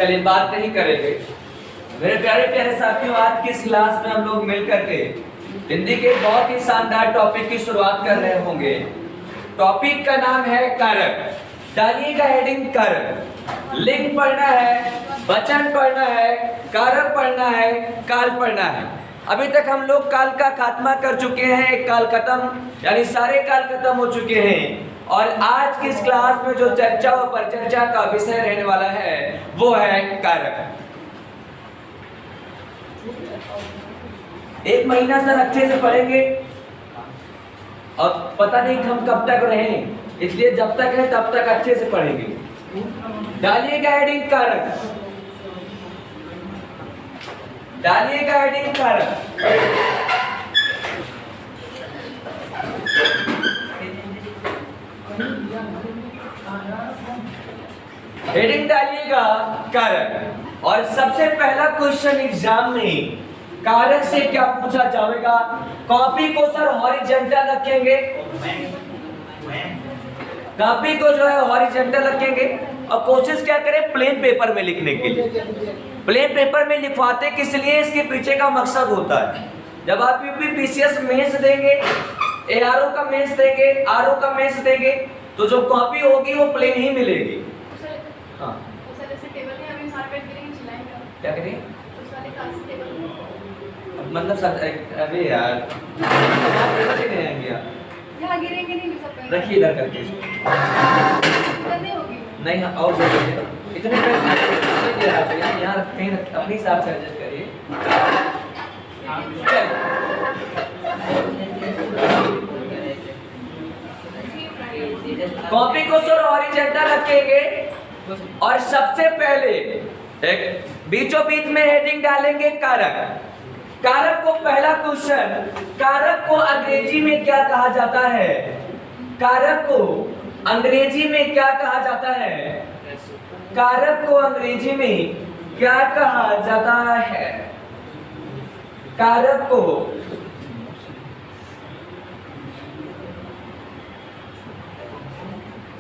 चलिए बात नहीं करेंगे। मेरे प्यारे प्यारे साथियों, आज की इस क्लास में हम लोग मिल करके हिंदी के बहुत ही शानदार टॉपिक की शुरुआत कर रहे होंगे। टॉपिक का नाम है कारक। डालिएगा हेडिंग कारक। लिंग पढ़ना है, वचन पढ़ना है, कारक पढ़ना है, काल पढ़ना है। अभी तक हम लोग काल का खात्मा कर चुके हैं, एक काल खत्म, यानी सारे काल खत्म हो चुके हैं। और आज की इस क्लास में जो चर्चा व परिचर्चा का विषय रहने वाला है वो है कारक। एक महीना सर अच्छे से पढ़ेंगे और पता नहीं हम कब तक रहें, इसलिए जब तक है तब तक अच्छे से पढ़ेंगे। डालिएगा हेडिंग कारक, डालिएगा हेडिंग कारक। हेडिंग डालिएगा कारक। और सबसे पहला क्वेश्चन एग्जाम में कारक से क्या पूछा जाएगा? कॉपी को सर हॉरिजॉन्टल रखेंगे, कॉपी को जो है हॉरिजॉन्टल रखेंगे और कोशिश क्या करें प्लेन पेपर में लिखने के लिए। प्लेन पेपर में लिखवाते किस लिए, इसके पीछे का मकसद होता है। जब आप यूपीपीसीएस मेंस देंगे, एआरओ का मेंस देंगे, आरओ का मेंस देंगे, तो जो कॉपी होगी वो प्लेन ही मिलेगी। हाँ क्या करें मतलब सर, अरे यार रखिए इधर करके नहीं, और इतने यहाँ कहीं अपनी हिसाब से एडजस्ट करिए। कॉपी को सर हॉरिजॉन्टल रखेंगे और सबसे पहले एक बीचों बीच में हेडिंग डालेंगे कारक। कारक को पहला क्वेश्चन, कारक को अंग्रेजी में क्या कहा जाता है? कारक को अंग्रेजी में क्या कहा जाता है? कारक को अंग्रेजी में क्या कहा जाता है?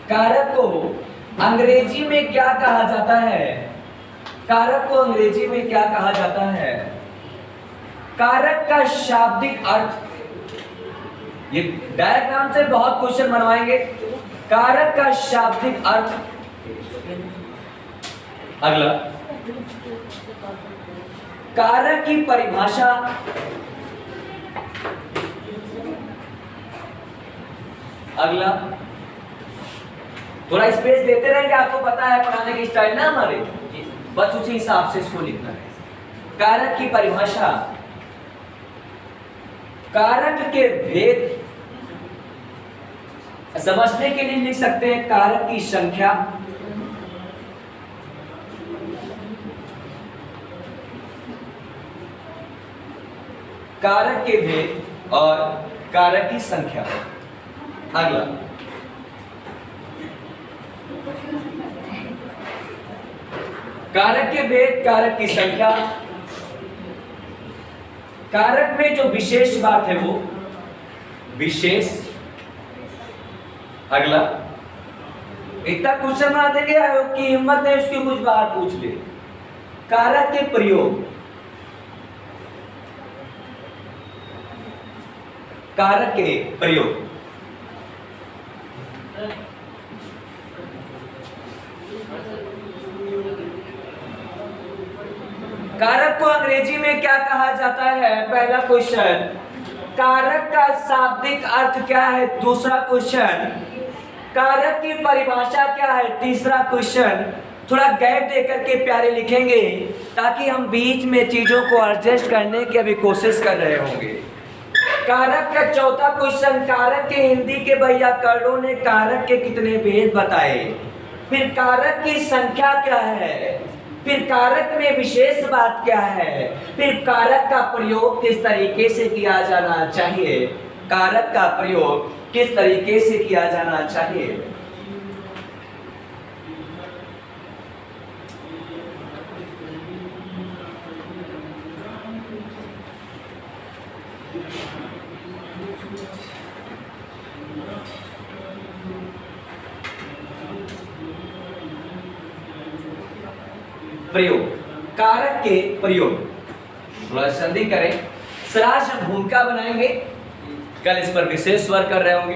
कारक को अंग्रेजी में क्या कहा जाता है? कारक को अंग्रेजी में क्या कहा जाता है? कारक का शाब्दिक अर्थ, ये डायग्राम से बहुत क्वेश्चन बनवाएंगे। कारक का शाब्दिक अर्थ। अगला, कारक की परिभाषा। अगला, थोड़ा स्पेस देते रहेंगे, आपको पता है पढ़ाने की स्टाइल ना हमारे, बस उसी हिसाब से इसको लिखना है। कारक की परिभाषा, कारक के भेद समझने के लिए लिख सकते हैं कारक की संख्या, कारक के भेद और कारक की संख्या। अगला, कारक के भेद, कारक की संख्या, कारक में जो विशेष बात है वो विशेष। अगला, इतना क्वेश्चन बना देंगे कि हिम्मत नहीं उसकी कुछ बाहर पूछ ले। कारक के प्रयोग, कारक के प्रयोग। कारक को अंग्रेजी में क्या कहा जाता है? पहला क्वेश्चन। कारक का शाब्दिक अर्थ क्या है? दूसरा क्वेश्चन। कारक की परिभाषा क्या है? तीसरा क्वेश्चन। थोड़ा गैप देकर के प्यारे लिखेंगे ताकि हम बीच में चीजों को एडजस्ट करने की अभी कोशिश कर रहे होंगे। कारक का चौथा क्वेश्चन, कारक के हिंदी के वैयाकरणों ने कारक के कितने भेद बताए? फिर कारक की संख्या क्या है? फिर कारक में विशेष बात क्या है? फिर कारक का प्रयोग किस तरीके से किया जाना चाहिए? कारक का प्रयोग किस तरीके से किया जाना चाहिए? प्रयोग, कारक के प्रयोग। थोड़ा जल्दी करें, सराज हम भूमिका बनाएंगे, कल इस पर विशेष वर्क कर रहे होंगे।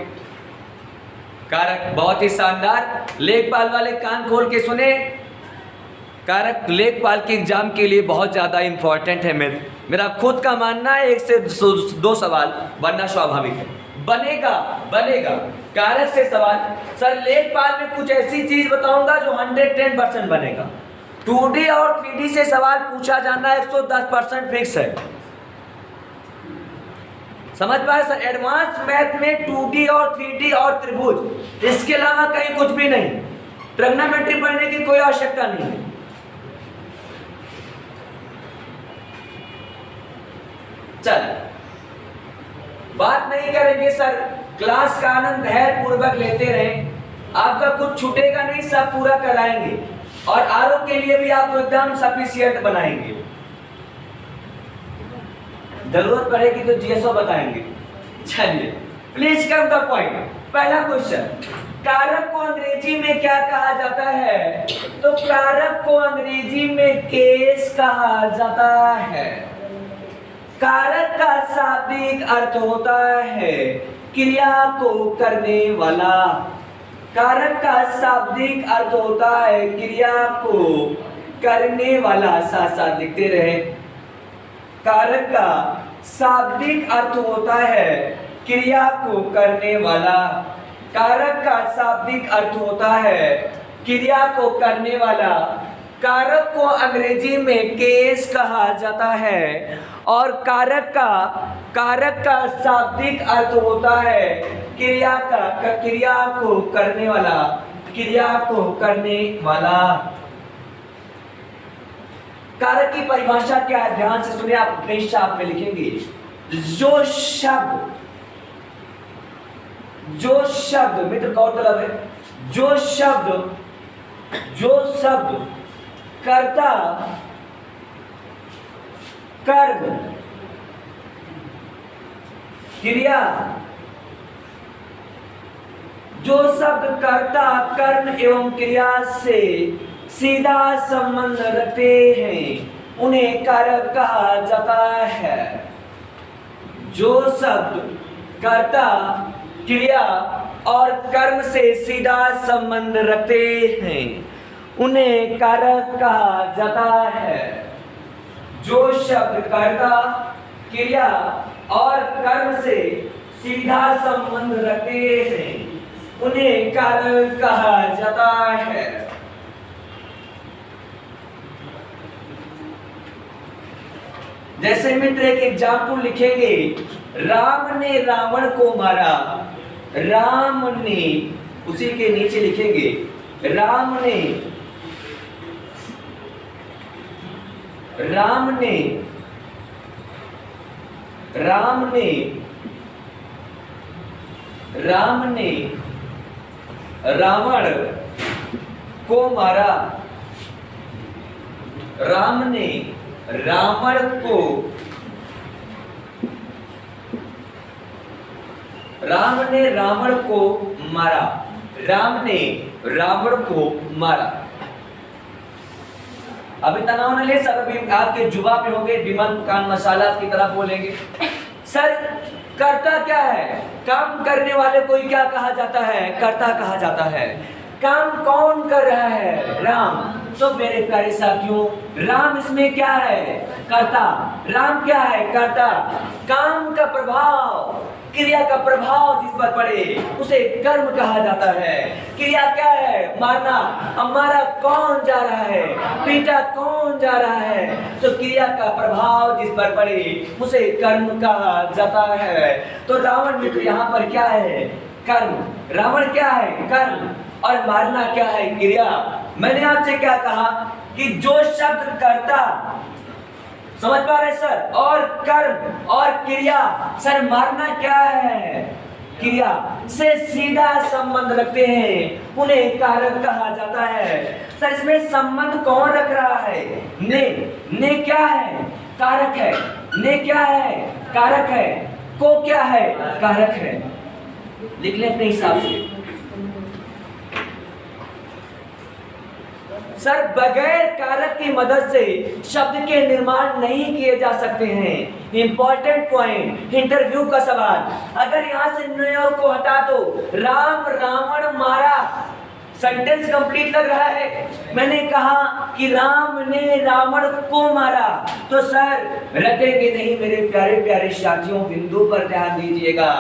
कारक बहुत ही शानदार, लेखपाल वाले कान खोल के सुने। कारक लेखपाल के एग्जाम के लिए बहुत ज़्यादा इंपॉर्टेंट है। मेरा खुद का मानना है 1 से 2 सवाल बनना स्वाभाविक है, बनेगा कारक से सवाल। सर लेखपाल में कुछ ऐसी चीज बताऊंगा जो 110% बनेगा। 2D और 3D से सवाल पूछा जाना 110% फिक्स है। समझ पाए सर? एडवांस मैथ में 2D और 3D और त्रिभुज, इसके अलावा कहीं कुछ भी नहीं। ट्रिग्नोमेट्री पढ़ने की कोई आवश्यकता नहीं है। चल बात नहीं करेंगे सर, क्लास का आनंद है पूर्वक लेते रहें, आपका कुछ छूटेगा नहीं, सब पूरा कराएंगे और आरओ के लिए भी आपको एकदम सफिशिएंट बनाएंगे। जरूरत पड़ेगी तो जीएसओ बताएंगे। चलिए प्लीज कम द पॉइंट। पहला क्वेश्चन, कारक को अंग्रेजी में क्या कहा जाता है? तो कारक को अंग्रेजी में केस कहा जाता है। कारक का शाब्दिक अर्थ होता है क्रिया को करने वाला। कारक का शाब्दिक अर्थ होता है क्रिया को करने वाला। साथ साथ लिखते रहे। कारक का शाब्दिक अर्थ होता है क्रिया को करने वाला। कारक का शाब्दिक अर्थ होता है क्रिया को करने वाला। कारक को अंग्रेजी में केस कहा जाता है और कारक का शाब्दिक अर्थ होता है क्रिया को करने वाला। क्रिया को करने वाला। कारक की परिभाषा क्या है? ध्यान से सुनिए, आप अपने छाप में लिखेंगे। जो शब्द मित्र गौरतलब है, जो शब्द कर्ता, कर्म, क्रिया, जो शब्द कर्ता, कर्म एवं क्रिया से सीधा संबंध रखते हैं उन्हें कारक कहा जाता है। जो शब्द कर्ता, क्रिया और कर्म से सीधा संबंध रखते हैं उन्हें कारक कहा जाता है। जो शब्द कर्ता, क्रिया और कर्म से सीधा संबंध रखते हैं उन्हें कारक कहा जाता है। जैसे मित्र एक एग्जाम्पल लिखेंगे, राम ने रावण को मारा। राम ने, उसी के नीचे लिखेंगे राम ने रावण को मारा। राम ने रावण को मारा। राम ने रावण को मारा। अभी तनाव न ले सर, अभी आपके जुबा पे होंगे, विमान कान मसाला की तरह बोलेंगे। सर कर्ता क्या है? काम करने वाले को क्या कहा जाता है? कर्ता कहा जाता है। काम कौन कर रहा है? राम। तो मेरे प्यारे साथियों, राम इसमें क्या है? कर्ता। राम क्या है? कर्ता। काम का प्रभाव, क्रिया का प्रभाव जिस पर पड़े उसे कर्म कहा जाता है। क्रिया क्या है? मारना। अब मारा कौन जा रहा है? पीटा कौन जा रहा है? तो क्रिया का प्रभाव जिस पर पड़े उसे कर्म कहा जाता है। तो रावण मित्र यहाँ पर क्या है? कर्म। रावण क्या है? कर्म। और मारना क्या है? क्रिया। मैंने आपसे क्या कहा कि जो शब्द कर्ता, समझ पा रहे सर, और कर्म और क्रिया, सर मारना क्या है? क्रिया से सीधा संबंध रखते हैं उन्हें कारक कहा जाता है। सर इसमें संबंध कौन रख रहा है? ने क्या है? कारक है। ने क्या है? कारक है। को क्या है? कारक है। लिख ले अपने हिसाब से। सर बगैर कारक की मदद से शब्द के निर्माण नहीं किए जा सकते हैं। इंपॉर्टेंट पॉइंट, इंटरव्यू का सवाल। अगर यहाँ से न को हटा दो, राम रावण मारा, सेंटेंस कंप्लीट लग रहा है। मैंने कहा कि राम ने रावण को मारा, तो सर रटेंगे नहीं मेरे प्यारे प्यारे साथियों, बिंदु पर ध्यान दीजिएगा।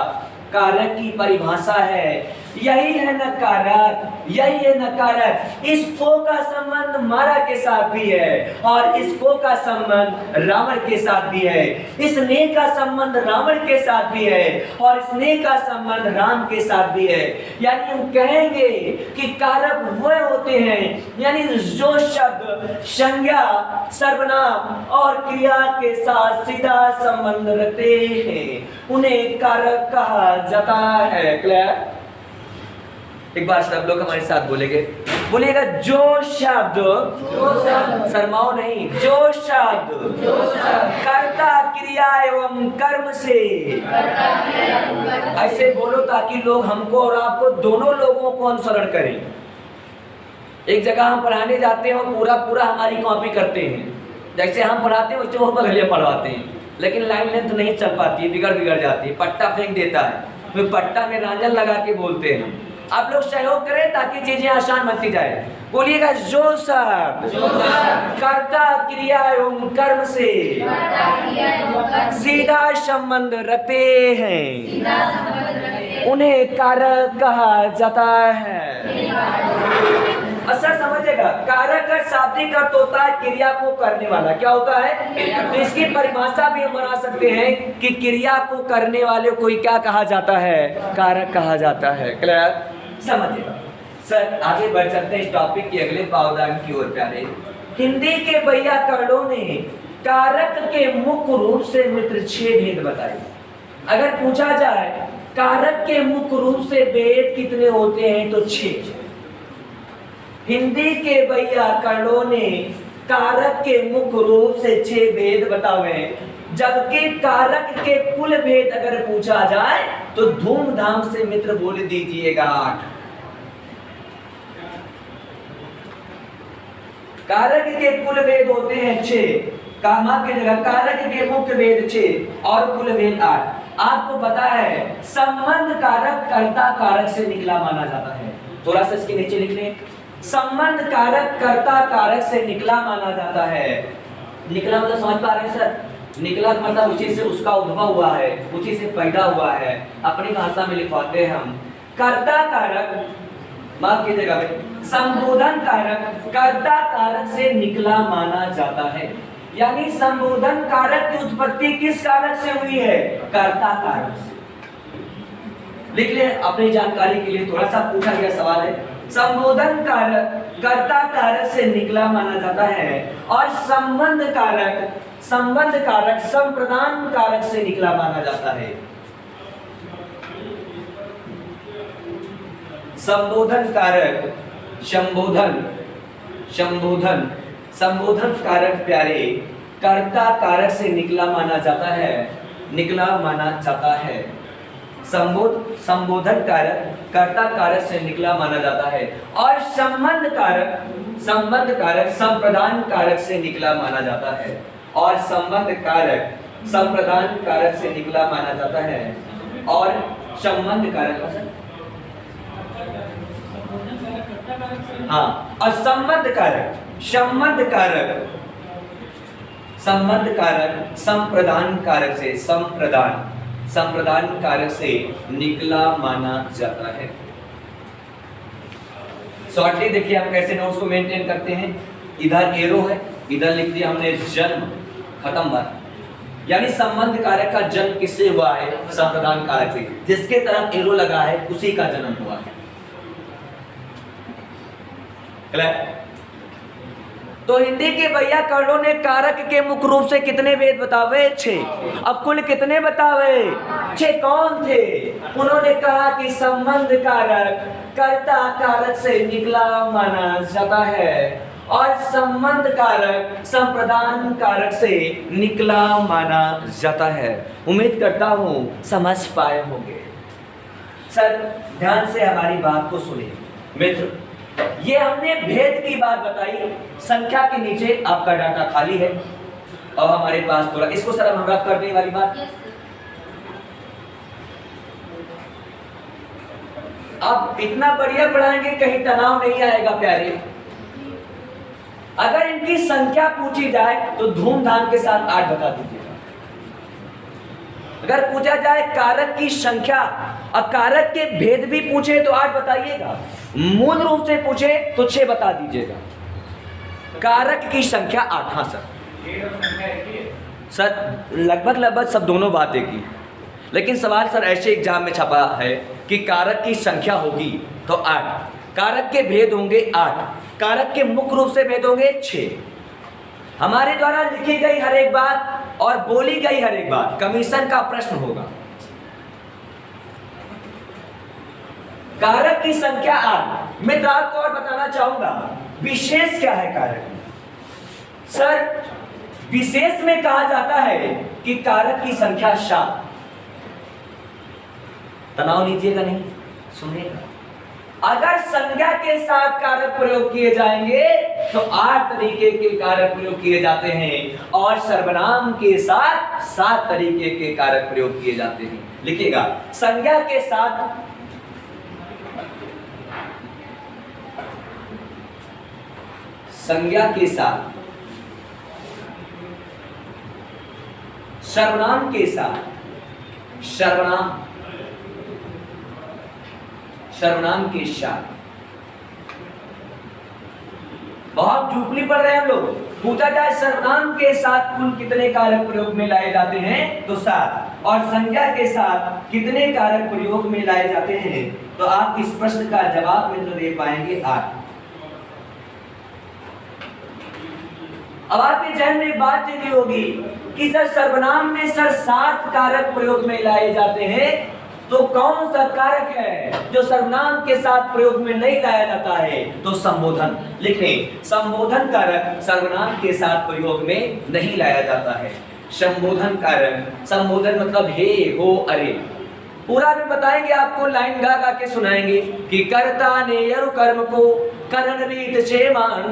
कारक की परिभाषा है, यही है नकारक, यही है नकारक। इस को का संबंध मारा के साथ भी है और इस को का संबंध रावण के साथ भी है। इस ने का संबंध रावण के साथ भी है और इस ने का संबंध राम के साथ भी है। यानी हम कहेंगे कि कारक वह होते हैं, यानी जो शब्द संज्ञा, सर्वनाम और क्रिया के साथ सीधा संबंध रखते हैं, उन्हें कारक कहा जाता है। क्लियर? एक बार सब लोग हमारे साथ बोलेंगे, बोलिएगा जो शब्द, शर्माओ नहीं, जो शब्द कर्ता क्रिया एवं कर्म से, ऐसे बोलो ताकि लोग हमको और आपको दोनों लोगों को अनुसरण करें। एक जगह हम पढ़ाने जाते हैं और पूरा पूरा हमारी कॉपी करते हैं, जैसे हम पढ़ाते हैं वैसे वो बगलिया पढ़वाते हैं, लेकिन लाइन लेंथ नहीं चल पाती है, बिगड़ जाती है, पट्टा फेंक देता है, फिर पट्टा में रांझन लगा के बोलते हैं। आप लोग सहयोग करें ताकि चीजें आसान बनती जाए। बोलिएगा जो सब कर्ता क्रिया एवं कर्म से सीधा संबंध रखते हैं, उन्हें कारक कहा जाता है। अच्छा समझेगा, कारक का शाब्दिक अर्थ होता है क्रिया को करने वाला। क्या होता है? तो इसकी परिभाषा भी हम बना सकते हैं कि क्रिया को करने वाले को क्या कहा जाता है? कारक कहा जाता है। क्लियर? समझिएगा। सर आगे बढ़ चलते हैं इस टॉपिक के अगले पावदान की ओर। प्यारे, हिंदी के वैयाकरणों ने कारक के मुख्य रूप से मित्र 6 भेद बताए। अगर पूछा जाए कारक के मुख्य रूप से भेद कितने होते हैं तो 6। हिंदी के वैयाकरणों ने कारक के मुख्य रूप से 6 भेद बताए, जबकि कारक के कुल भेद अगर पूछा जाए तो धूमधाम से मित्र बोल दीजिएगा 8। कारक के कुल भेद होते हैं 6, कामा की जगह कारक के मुख्य भेद 6 और कुल भेद 8। आपको पता है संबंध कारक कर्ता कारक से निकला माना जाता है। थोड़ा सा इसके नीचे लिख लें, संबंध कारक कर्ता कारक से निकला माना जाता है। निकला मतलब समझ पा रहे हैं सर? निकला मतलब उसी से उसका उद्भव हुआ है, उसी से पैदा हुआ है। अपनी भाषा में लिखवाते हैं हम। कर्ता कारक, माफ कीजिएगा, संबोधन कारक कर्ता कारक से निकला माना जाता है। यानी संबोधन कारक की उत्पत्ति किस कारक से हुई है? कर्ता कारक से। लिख ले अपनी जानकारी के लिए, थोड़ा सा पूछा गया सवाल है। संबोधन कारक कर्ता कारक से निकला माना जाता है और संबंध कारक संप्रदान कारक से निकला माना जाता है। संबोधन कारक संबोधन कारक प्यारे कर्ता कारक से निकला माना जाता है। संबोधन कारक कर्ता कारक से निकला माना जाता है और संबंध कारक संप्रदान कारक से निकला माना जाता है और संबंध कारक संप्रदान कारक से निकला माना जाता है और संबंध कारक और संबंध कारक संप्रदान कारक से निकला माना जाता है। शॉर्टली देखिए हम कैसे नोट्स को मेंटेन करते हैं। इधर एरो है, इधर लिख दिया हमने जन्म, खत्म बात। यानी संबंध कारक का जन्म किससे हुआ है? संप्रदान कारक से। जिसके तरफ एरो लगा है उसी का जन्म हुआ है। तो हिंदी के वैयाकरणों ने कारक के मुख्य रूप से कितने भेद बतावे? 6। अब कुल कितने बतावे? 6 कौन थे? उन्होंने कहा कि संबंध कारक कर्ता कारक से निकला माना जाता है और संबंध कारक संप्रदान कारक से निकला माना जाता है। उम्मीद करता हूं समझ पाए होंगे। सर ध्यान से हमारी बात को सुनिए। मित्र, ये हमने भेद की बात बताई। संख्या के नीचे आपका डाटा खाली है और हमारे पास थोड़ा, इसको सर हम रफ करने वाली बात। अब इतना बढ़िया पढ़ाएंगे, कहीं तनाव नहीं आएगा प्यारे। अगर इनकी संख्या पूछी जाए तो धूमधाम के साथ 8 बता दीजिएगा। अगर पूछा जाए कारक की संख्या और कारक के भेद भी पूछे तो 8 बताइएगा। मूल रूप से पूछे तो 6 बता दीजिएगा। कारक की संख्या 8। हाँ सर लगभग सब दोनों बातें की, लेकिन सवाल सर ऐसे एग्जाम में छपा है कि कारक की संख्या होगी तो 8, कारक के भेद होंगे 8, कारक के मुख्य रूप से भेद होंगे 6। हमारे द्वारा लिखी गई हर एक बात और बोली गई हर एक बात कमीशन का प्रश्न होगा। कारक की संख्या 8। मैं तो आपको और बताना चाहूंगा विशेष क्या है कारक। सर विशेष में कहा जाता है कि कारक की संख्या 7। तनाव लीजिएगा नहीं, सुनिएगा। अगर संज्ञा के साथ कारक प्रयोग किए जाएंगे तो 8 तरीके के कारक प्रयोग किए जाते हैं और सर्वनाम के साथ 7 तरीके के कारक प्रयोग किए जाते हैं। लिखिएगा संज्ञा के साथ सर्वनाम के साथ सर्वनाम के साथ बहुत ढूकली पढ़ रहे हैं हम लोग। पूछा जाए सर्वनाम के साथ कुल कितने कारक प्रयोग में लाए जाते हैं तो 7, और संज्ञा के साथ कितने कारक प्रयोग में लाए जाते हैं तो आप इस प्रश्न का जवाब मित्र दे पाएंगे 8। अब आपके जहन में बात चली होगी कि सर सर्वनाम में सर 7 कारक प्रयोग में लाए जाते हैं, तो कौन सा कारक है जो सर्वनाम के साथ प्रयोग में नहीं लाया जाता है? तो संबोधन। लिखें संबोधन कारक सर्वनाम के साथ प्रयोग में नहीं लाया जाता है। संबोधन कारक, संबोधन मतलब हे हो अरे। पूरा भी बताएंगे आपको, लाइन गा गा के सुनाएंगे कि कर्ता ने यरु कर्म को करण रीत से मान,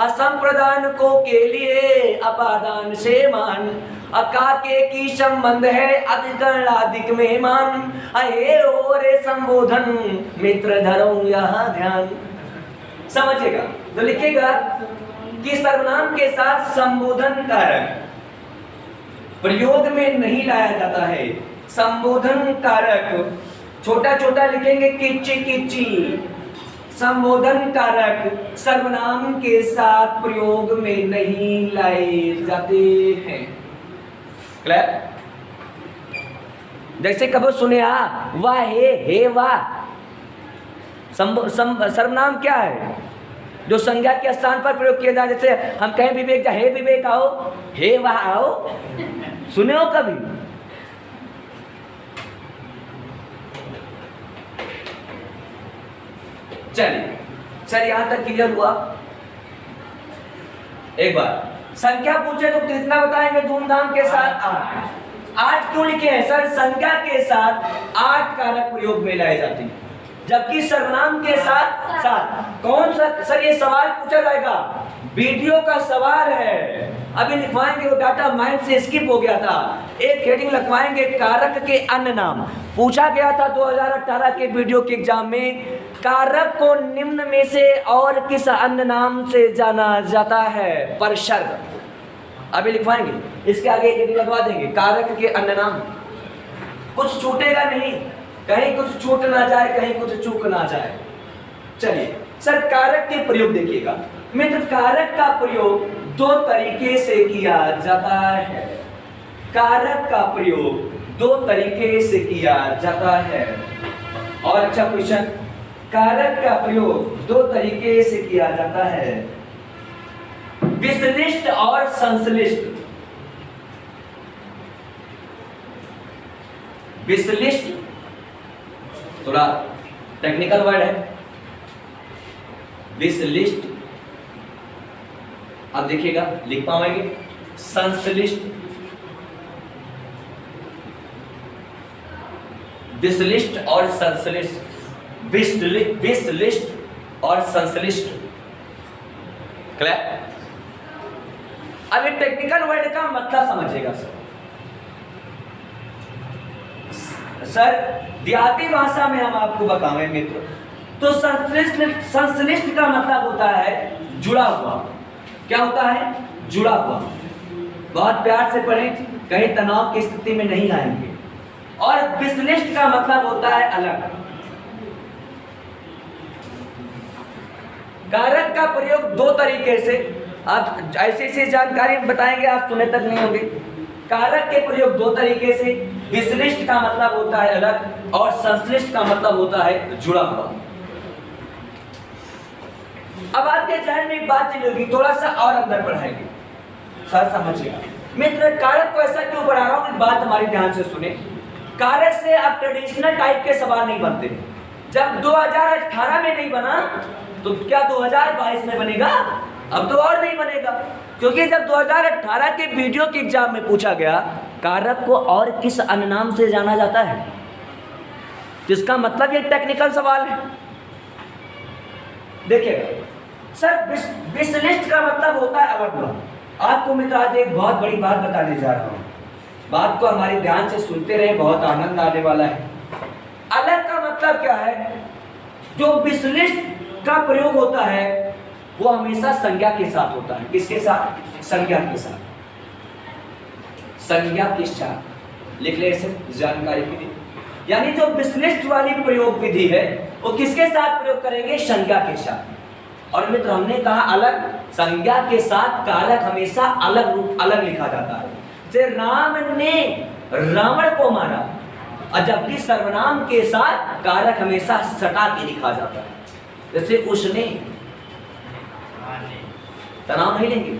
असंप्रदान को के लिए अपादान से मान, अकाके की संबंध है अधिकरण अधिक मेहमान, अहे ओ रे संबोधन मित्र धरो यहाँ ध्यान। समझिएगा तो लिखिएगा कि सर्वनाम के साथ संबोधन कारक प्रयोग में नहीं लाया जाता है। संबोधन कारक छोटा छोटा लिखेंगे किच्ची किच्ची। संबोधन कारक सर्वनाम के साथ प्रयोग में नहीं लाए जाते हैं। क्लियर? जैसे कब सुने वाह हे वाह। सर्वनाम क्या है जो संज्ञा के स्थान पर प्रयोग किया जाए? जैसे हम कहें विवेक, हे विवेक आओ, हे वाह आओ, सुने हो कभी? चलिए सर यहां तक क्लियर हुआ। एक बार संख्या पूछे तो कितना बताएंगे? धूमधाम के साथ 8। 8 क्यों लिखे हैं सर? संख्या के साथ 8 कारक प्रयोग में लाए जाते हैं, जबकि सर्वनाम के साथ 7। कौन सा सर? ये सवाल पूछा जाएगा, वीडियो का सवाल है। अभी लिखवाएंगे, वो डाटा माइंड से स्किप हो गया था। एक हेडिंग लिखवाएंगे कारक के अन्य नाम। पूछा गया था 2018 के वीडियो के एग्जाम में, कारक को निम्न में से और किस अन्य नाम से जाना जाता है? परसर्ग। अभी लिखवाएंगे, इसके आगे एक हेडिंग लगवा देंगे कारक के अन्य नाम। कुछ छूटेगा नहीं, कहीं कुछ छूट ना जाए, कहीं कुछ चूक ना जाए। चलिए सर कारक के प्रयोग देखिएगा मित्र। कारक का प्रयोग 2 तरीके से किया जाता है। कारक का प्रयोग 2 तरीके से किया जाता है। और अच्छा क्वेश्चन, कारक का प्रयोग 2 तरीके से किया जाता है, विश्लिष्ट और संश्लिष्ट। विश्लिष्ट थोड़ा टेक्निकल वर्ड है, विश्लिष्ट। अब देखिएगा लिख पाएंगे संश्लिष्ट, विश्लिष्ट और संश्लिष्ट। विश्लिष्ट और संश्लिष्ट। क्लियर? अब ये टेक्निकल वर्ड का मतलब समझिएगा सर देहाती भाषा में हम आपको बताएं मित्र। तो संश्लिष्ट का मतलब होता है जुड़ा हुआ। क्या होता है? जुड़ा हुआ। बहुत प्यार से पढ़ें, कहीं तनाव की स्थिति में नहीं आएंगे। और विश्लिष्ट का मतलब होता है अलग। कारक का प्रयोग दो तरीके से, आप ऐसी ऐसी जानकारी बताएंगे आप सुने तक नहीं होंगे। कारक के प्रयोग दो तरीके से, विश्लिष्ट का मतलब होता है अलग और संश्लिष्ट का मतलब होता है जुड़ा हुआ। अब आपके जहन में एक बात चली होगी, थोड़ा सा और अंदर बढ़ाएंगे सर, समझिएगा मित्र। कारक को ऐसा क्यों बढ़ा रहा हूं, बात हमारी ध्यान से सुने। कारक से अब ट्रेडिशनल टाइप के सवाल नहीं बनते। जब 2018 में नहीं बना तो क्या 2022 में बनेगा? अब तो और नहीं बनेगा, क्योंकि जब 2018 के वीडियो के एग्जाम में पूछा गया कारक को और किस अन्य नाम से जाना जाता है, तो इसका मतलब ये टेक्निकल सवाल है। देखिएगा सर, विश्लिष्ट का मतलब होता है अलग हुआ। आपको मित्र आज एक बहुत बड़ी बात बताने जा रहा हूँ, बात को हमारे ध्यान से सुनते रहे, बहुत आनंद आने वाला है। अलग का मतलब क्या है? जो विश्लिष्ट का प्रयोग होता है वो हमेशा संज्ञा के साथ होता है। किसके साथ? संज्ञा के साथ। संज्ञा के साथ लिख ले इसे जानकारी के लिए। यानी जो विश्लिष्ट वाली प्रयोग विधि है वो किसके साथ प्रयोग करेंगे? संज्ञा के साथ। और मित्र हमने कहा अलग, संज्ञा के साथ कारक हमेशा अलग रूप अलग लिखा जाता है। जैसे राम ने रावण को मारा, और जबकि सर्वनाम के साथ कारक हमेशा सटा के लिखा जाता है। जैसे उसने, तनाव नहीं लेंगे।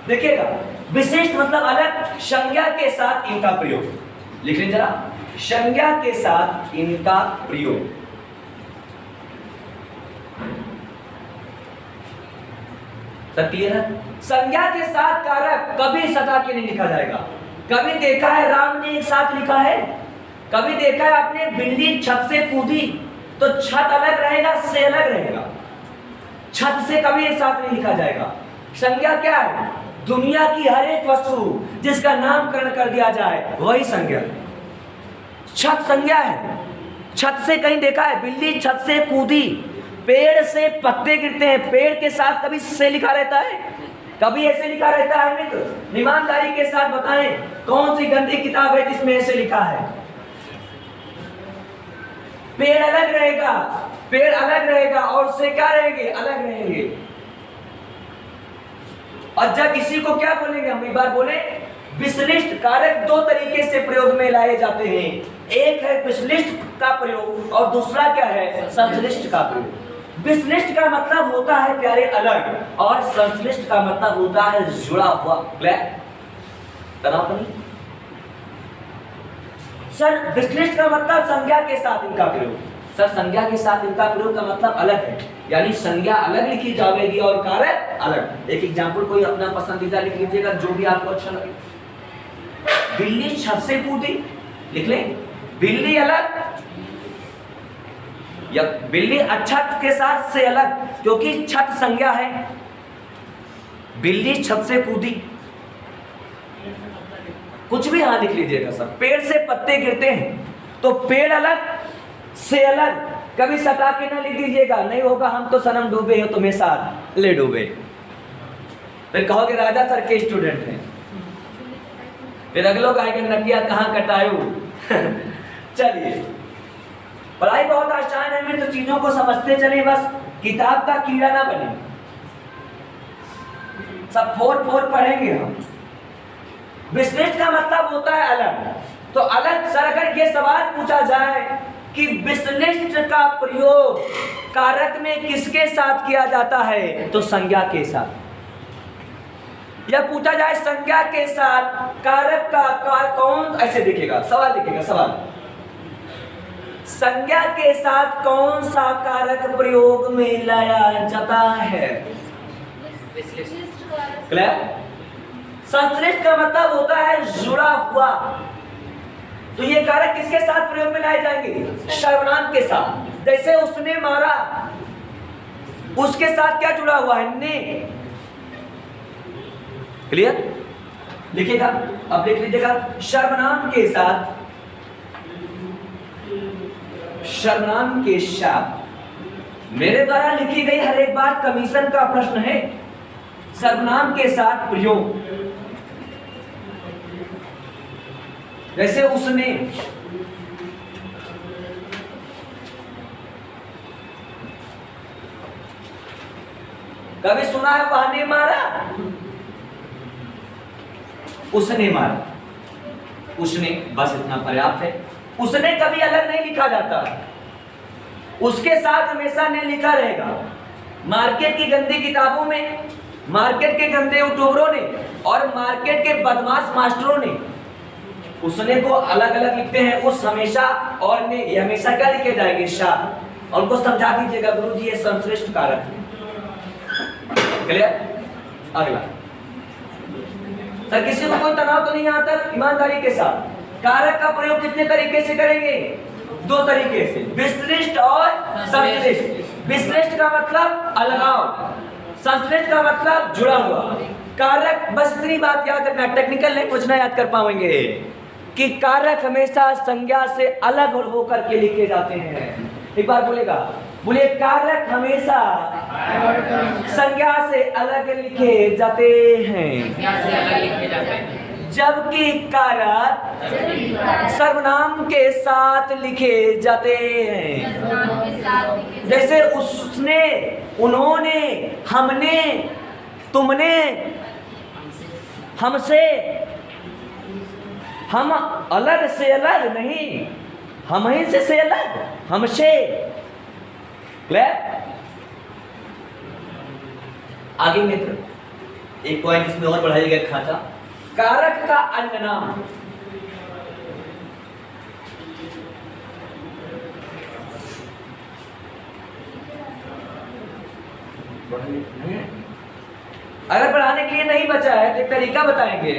देखिएगा विशिष्ट मतलब अलग, संज्ञा के साथ इनका प्रयोग लिख लें जरा, संज्ञा के साथ इनका प्रयोग। क्लियर है? संज्ञा के साथ कारक कभी सटा के नहीं लिखा जाएगा। कभी देखा है राम ने एक साथ लिखा है, कभी देखा है आपने बिल्ली छत से कूदी, तो छत अलग रहेगा, से अलग रहेगा। छत से कभी एक साथ नहीं लिखा जाएगा। संज्ञा क्या है? दुनिया की हर एक वस्तु जिसका नामकरण कर दिया जाए वही संज्ञा। छत संज्ञा है। छत से कहीं देखा है बिल्ली छत से कूदी, पेड़ से पत्ते गिरते हैं, पेड़ के साथ कभी से लिखा रहता है, कभी ऐसे लिखा रहता है मित्र? ईमानदारी के साथ बताएं कौन सी गंदी किताब है जिसमें ऐसे लिखा है? पेड़ अलग रहेगा, पेड़ अलग रहेगा और से क्या रहेंगे? अलग रहेंगे। और जब इसी को क्या बोलेंगे? हम एक बार बोले, विश्लिष्ट कारक दो तरीके से प्रयोग में लाए जाते हैं। एक है विश्लिष्ट का प्रयोग और दूसरा क्या है? संश्लिष्ट का प्रयोग। विश्लिष्ट का मतलब होता है प्यारे अलग, और संश्लिष्ट का मतलब होता है जुड़ा हुआ। तनाव नहीं सर। विश्लिष्ट का मतलब संज्ञा के साथ इनका प्रयोग। सर संज्ञा के साथ इनका प्रयोग का मतलब अलग है, यानी संज्ञा अलग लिखी जाएगी और कारक अलग। एक एग्जांपल कोई अपना पसंदीदा लिख लीजिएगा जो भी आपको अच्छा लगे। बिल्ली छत से कूदी, लिख लें बिल्ली अलग, या बिल्ली छत के साथ से अलग, क्योंकि छत संज्ञा है। बिल्ली छत से कूदी, कुछ भी यहां लिख लीजिएगा सर। पेड़ से पत्ते गिरते हैं, तो पेड़ अलग से अलग, कभी सटा के ना लिख दीजिएगा, नहीं होगा हम तो सनम डूबे हो तुम्हें साथ ले डूबे, फिर कहोगे राजा सर के स्टूडेंट हैं। फिर अगले लोग आएंगे नकिया कहाँ कटायू। चलिए पढ़ाई बहुत आसान है, मैं तो चीजों को समझते चले, बस किताब का कीड़ा ना बने। सब फोर फोर पढ़ेंगे हम। विश्लिष्ट का मतलब होता है अलग। तो अलग सर अगर ये सवाल पूछा जाए कि विश्लिष्ट का प्रयोग कारक में किसके साथ किया जाता है, तो संज्ञा के साथ। या पूछा जाए संज्ञा के साथ कारक का कौन, ऐसे देखिएगा सवाल, देखिएगा सवाल, संज्ञा के साथ कौन सा कारक प्रयोग में लाया जाता है? संश्लिष्ट का मतलब होता है जुड़ा हुआ। तो ये कारक किसके साथ प्रयोग में लाए जाएंगे? सर्वनाम के साथ। जैसे उसने मारा, उसके साथ क्या जुड़ा हुआ है? ने। क्लियर? लिखिएगा, अब लिख लीजिएगा, सर्वनाम के साथ, सर्वनाम के साथ। मेरे द्वारा लिखी गई हर एक बात कमीशन का प्रश्न है। सर्वनाम के साथ प्रयोग, जैसे उसने, कभी सुना है वह ने मारा? उसने मारा, उसने, बस इतना पर्याप्त है। उसने कभी अलग नहीं लिखा जाता, उसके साथ हमेशा ने लिखा रहेगा। मार्केट की गंदी किताबों में, मार्केट के गंदे यूट्यूबरों ने और मार्केट के बदमाश मास्टरों ने उसने को अलग अलग लिखते हैं। उस हमेशा और ने, ये हमेशा क्या लिखे जाएंगे? शाह। और उनको समझा दीजिएगा गुरु जी ये संश्लिष्ट कारक है। क्लियर? अगला, सर किसी को कोई तनाव तो नहीं आता? ईमानदारी के साथ कारक का प्रयोग कितने तरीके से करेंगे? दो तरीके से, विश्लिष्ट और संश्लिष्ट। विश्लिष्ट का मतलब अलगाव, संश्लिष्ट का मतलब जुड़ा हुआ। कारक, बस इतनी बात याद रखना, टेक्निकल नहीं कुछ ना याद कर पाएंगे कि कारक हमेशा संज्ञा से अलग होकर के लिखे जाते हैं। एक बार बोलेगा, बोले कारक हमेशा संज्ञा से अलग लिखे जाते हैं, जबकि कारक सर्वनाम के साथ लिखे जाते हैं। जैसे उसने, उन्होंने, हमने, तुमने, हमसे। हम अलग से अलग नहीं, हम ही से अलग, हमसे। आगे मित्र एक पॉइंट इसमें और बढ़ाइएगा, खाचा कारक का अन्य नाम। अगर पढ़ाने के लिए नहीं बचा है तो एक तरीका बताएंगे।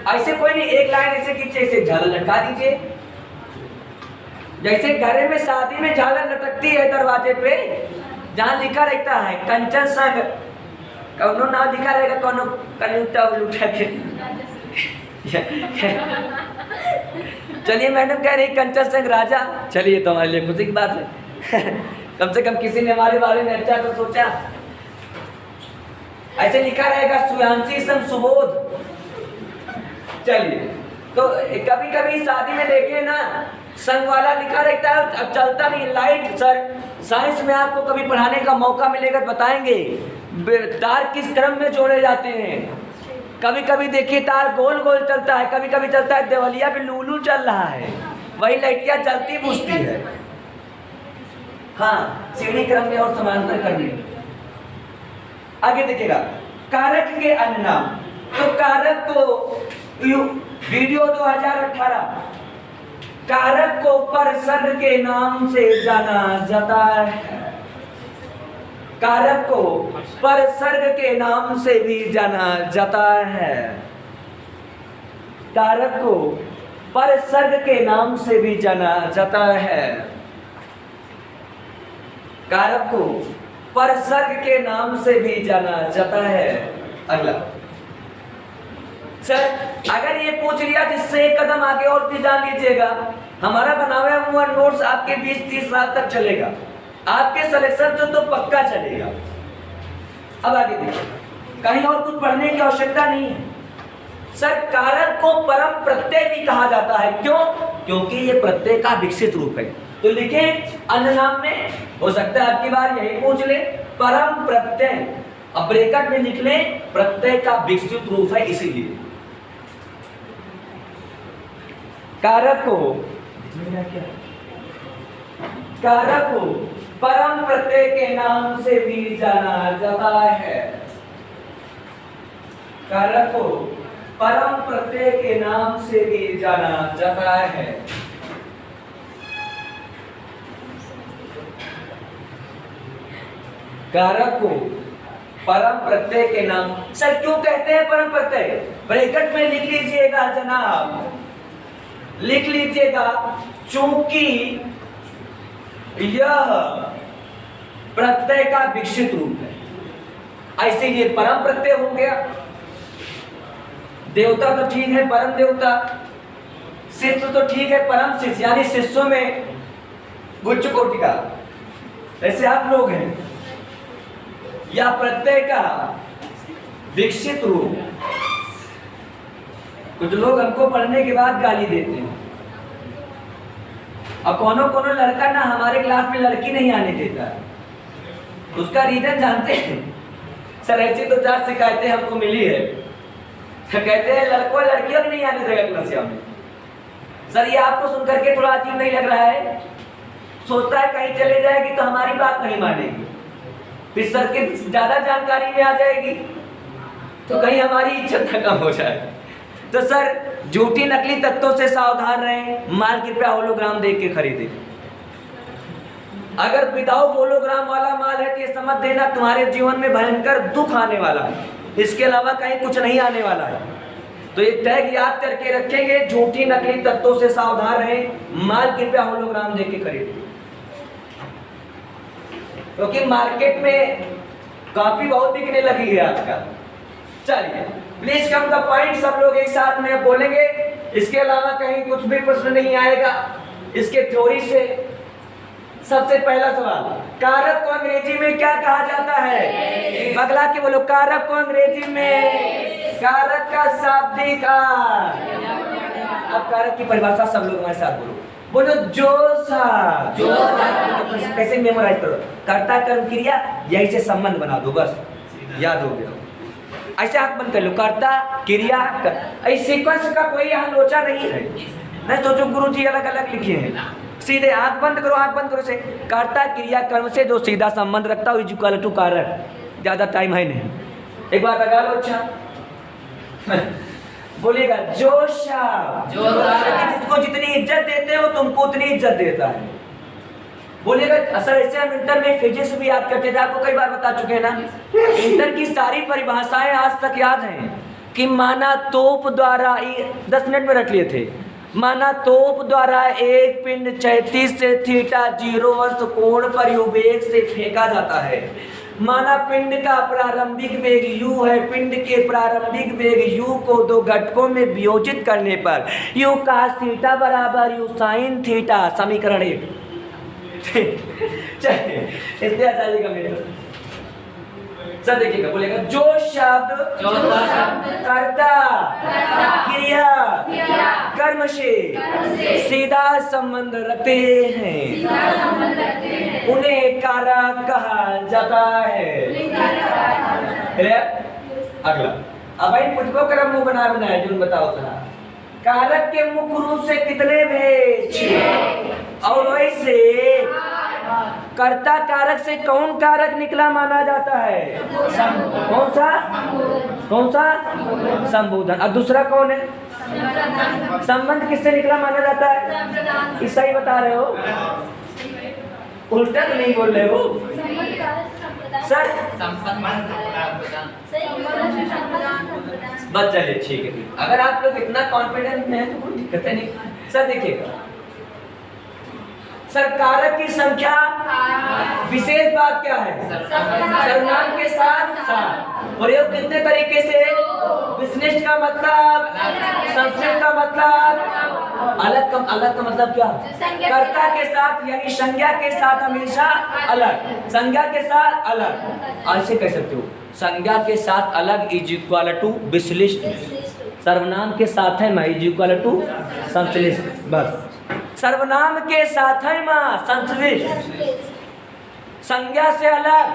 ऐसे कोई नहीं, एक लाइन ऐसे खींचे, ऐसे झालर लटका दीजिए। जैसे घर में शादी में झालर लटकती है दरवाजे पे, जहां लिखा रहता है कंचन संग, कौनो नाम लिखा रहेगा, कौनो कलूटा उलूटा के। चलिए मैडम कह रही कंचन संग राजा, चलिए तो हमारे लिए खुशी की बात है। कम से कम किसी ने हमारे बारे में अच्छा तो सोचा। ऐसे लिखा रहेगा सुयांशी संग सुबोध। चलिए, तो कभी कभी शादी में देखे ना संग वाला लिखा रहता है, अब चलता नहीं लाइट। सर साइंस में आपको कभी पढ़ाने का मौका मिलेगा तो बताएंगे तार किस क्रम में जोड़े जाते हैं। कभी कभी देखिए तार गोल गोल चलता है, कभी कभी चलता है देवलिया पे लूलू चल रहा है, वही लाइटियां जलती बुझती है। हाँ, सीढ़ी क्रम में और समांतर करनी। आगे देखिएगा, कारक के अन्य नाम। तो कारक को वीडियो 2018, कारक को परसर्ग के नाम से जाना जाता है। कारक को परसर्ग के नाम से भी जाना जाता है। कारक को परसर्ग के नाम से भी जाना जाता है। कारक को परसर्ग के नाम से भी जाना जाता है। अगला, सर अगर ये पूछ लिया जिससे एक कदम आगे और भी जान लीजिएगा, हमारा बनाया हुआ नोट्स आपके 20-30 साल तक चलेगा, आपके सिलेक्शन से तो पक्का चलेगा। अब आगे देखिए, कहीं और कुछ पढ़ने की आवश्यकता नहीं है। सर कारक को परम प्रत्यय भी कहा जाता है, क्यों? क्योंकि ये प्रत्यय का विकसित रूप है। तो लिखे अन्य नाम में, हो सकता है आपकी बार यही पूछ ले, परम प्रत्यय। अब ब्रैकेट में लिख ले प्रत्यय का विकसित रूप है, इसीलिए कारक को, कारक को परम प्रत्यय के नाम से भी जाना जाता है। कारक को परम प्रत्यय के नाम से भी जाना जाता है। कारक को परम प्रत्यय के नाम। सर क्यों कहते हैं परम प्रत्यय? ब्रैकेट में लिख लीजिएगा जनाब, लिख लीजिएगा, चूंकि यह प्रत्यय का विकसित रूप है। ऐसे ये परम प्रत्यय हो गया। देवता तो ठीक है, परम देवता। शिष्य तो ठीक है, परम शिष्य, यानी शिष्यों में उच्च कोटि का, ऐसे आप लोग हैं। या प्रत्यय का विकसित रूप। कुछ लोग हमको पढ़ने के बाद गाली देते हैं, और कोनो लड़का ना हमारे क्लास में लड़की नहीं आने देता। उसका रीजन जानते हैं? सर ऐसी तो 4 शिकायतें हमको मिली है। कहते हैं लड़कों लड़कियों को नहीं आने देगा क्लास में। सर ये आपको सुन करके थोड़ा अजीब नहीं लग रहा है? सोचता है कहीं चले जाएगी तो हमारी बात नहीं मानेगी, फिर सर के ज्यादा जानकारी में आ जाएगी तो कहीं हमारी इज्जत न कम हो जाए। तो सर झूठी नकली तत्वों से सावधान रहें। माल कृपया होलोग्राम देख के खरीदें। अगर विदाउट होलोग्राम वाला माल है तो ये समझ देना तुम्हारे जीवन में भयंकर दुख आने वाला है, इसके अलावा कहीं कुछ नहीं आने वाला है। तो ये टैग याद करके रखेंगे, झूठी नकली तत्वों से सावधान रहें। माल कृपया होलोग्राम देख के खरीदें, क्योंकि मार्केट में कॉपी बहुत बिकने लगी है आजकल। चलिए प्लीज कम द पॉइंट, सब लोग एक साथ में बोलेंगे। इसके अलावा कहीं कुछ भी प्रश्न नहीं आएगा इसके थ्योरी से। सबसे पहला सवाल, कारक को अंग्रेजी में क्या कहा जाता है? बगला के बोलो, कारक को अंग्रेजी में, कारक का शाब्दिक अर्थ। अब कारक की परिभाषा सब लोग हमारे साथ बोलो जो सा। कैसे मेमोराइज करो? कर्ता कर्म क्रिया, यही से संबंध बना दो, बस याद हो गया। ऐसे आंख बंद कर लो, कर्ता क्रिया इस सीक्वेंस का कोई यहाँ लोचा नहीं है। नहीं सोचो गुरुजी अलग अलग लिखे हैं, सीधे आंख बंद करो, आंख बंद करो से कर्ता क्रिया कर्म से जो सीधा संबंध रखता है इक्वल टू कारक। ज्यादा टाइम है नहीं, एक बार लगा लो। अच्छा बोलिएगा जो शब्द जिसको जितनी इज्जत देते हो तुमको उतनी इज्जत देता है। बोलिएगा। असल ऐसे हम इंटर में फिजिक्स भी याद करते थे, आपको कई बार बता चुके हैं ना। इंटर की सारी परिभाषाएं आज तक याद हैं कि माना तोप द्वारा 10 मिनट में रख लिए थे। माना तोप द्वारा एक पिंड 34 से थीटा 0 वर्ष कोण पर युवेग से फेंका जाता है। माना पिंड का प्रारंभिक वेग u है, पिंड के प्रारंभिक वेग u को 2 घटकों में वियोजित करने पर u cos थीटा बराबर u sin थीटा, समीकरण 1। चलिए इसलिए आ जाइएगा मेरे सब देखिएगा। बोलेगा जो शब्द कर्ता क्रिया कर्म से सीधा संबंध रखते हैं उन्हें कारक कहा जाता है। अगला, अब भाई मुझको कर्म मुंह बनाए जो बताओ जरा। कारक के मुख्य रूप से कितने भेद और वैसे कर्ता कारक से कौन कारक निकला माना जाता है? कौन सा? संबोधन। और दूसरा कौन है? संबंध किससे निकला माना जाता है? इस सही बता रहे हो? उल्टा तो नहीं बोल रहे हो सर? बस चलिए ठीक है। अगर आप लोग इतना कॉन्फिडेंट में हैं तो कोई दिक्कत नहीं। सर देखिएगा, सर कारक की संख्या विशेष बात क्या है? सर्वनाम के साथ प्रयोग कितने तरीके से? विशिष्ट का मतलब, संक्षिप्त का मतलब, अलग का मतलब क्या? कर्ता के साथ यानी संज्ञा के साथ हमेशा अलग, संज्ञा के साथ अलग। ऐसे कह सकते हो, संज्ञा के साथ अलग इज इक्वल टू विश्लिष्ट, सर्वनाम के साथ है मैं इज इक्वल टू संश्लिष्ट। बस सर्वनाम के साथ है मां संश्लिष्ट, संज्ञा से अलग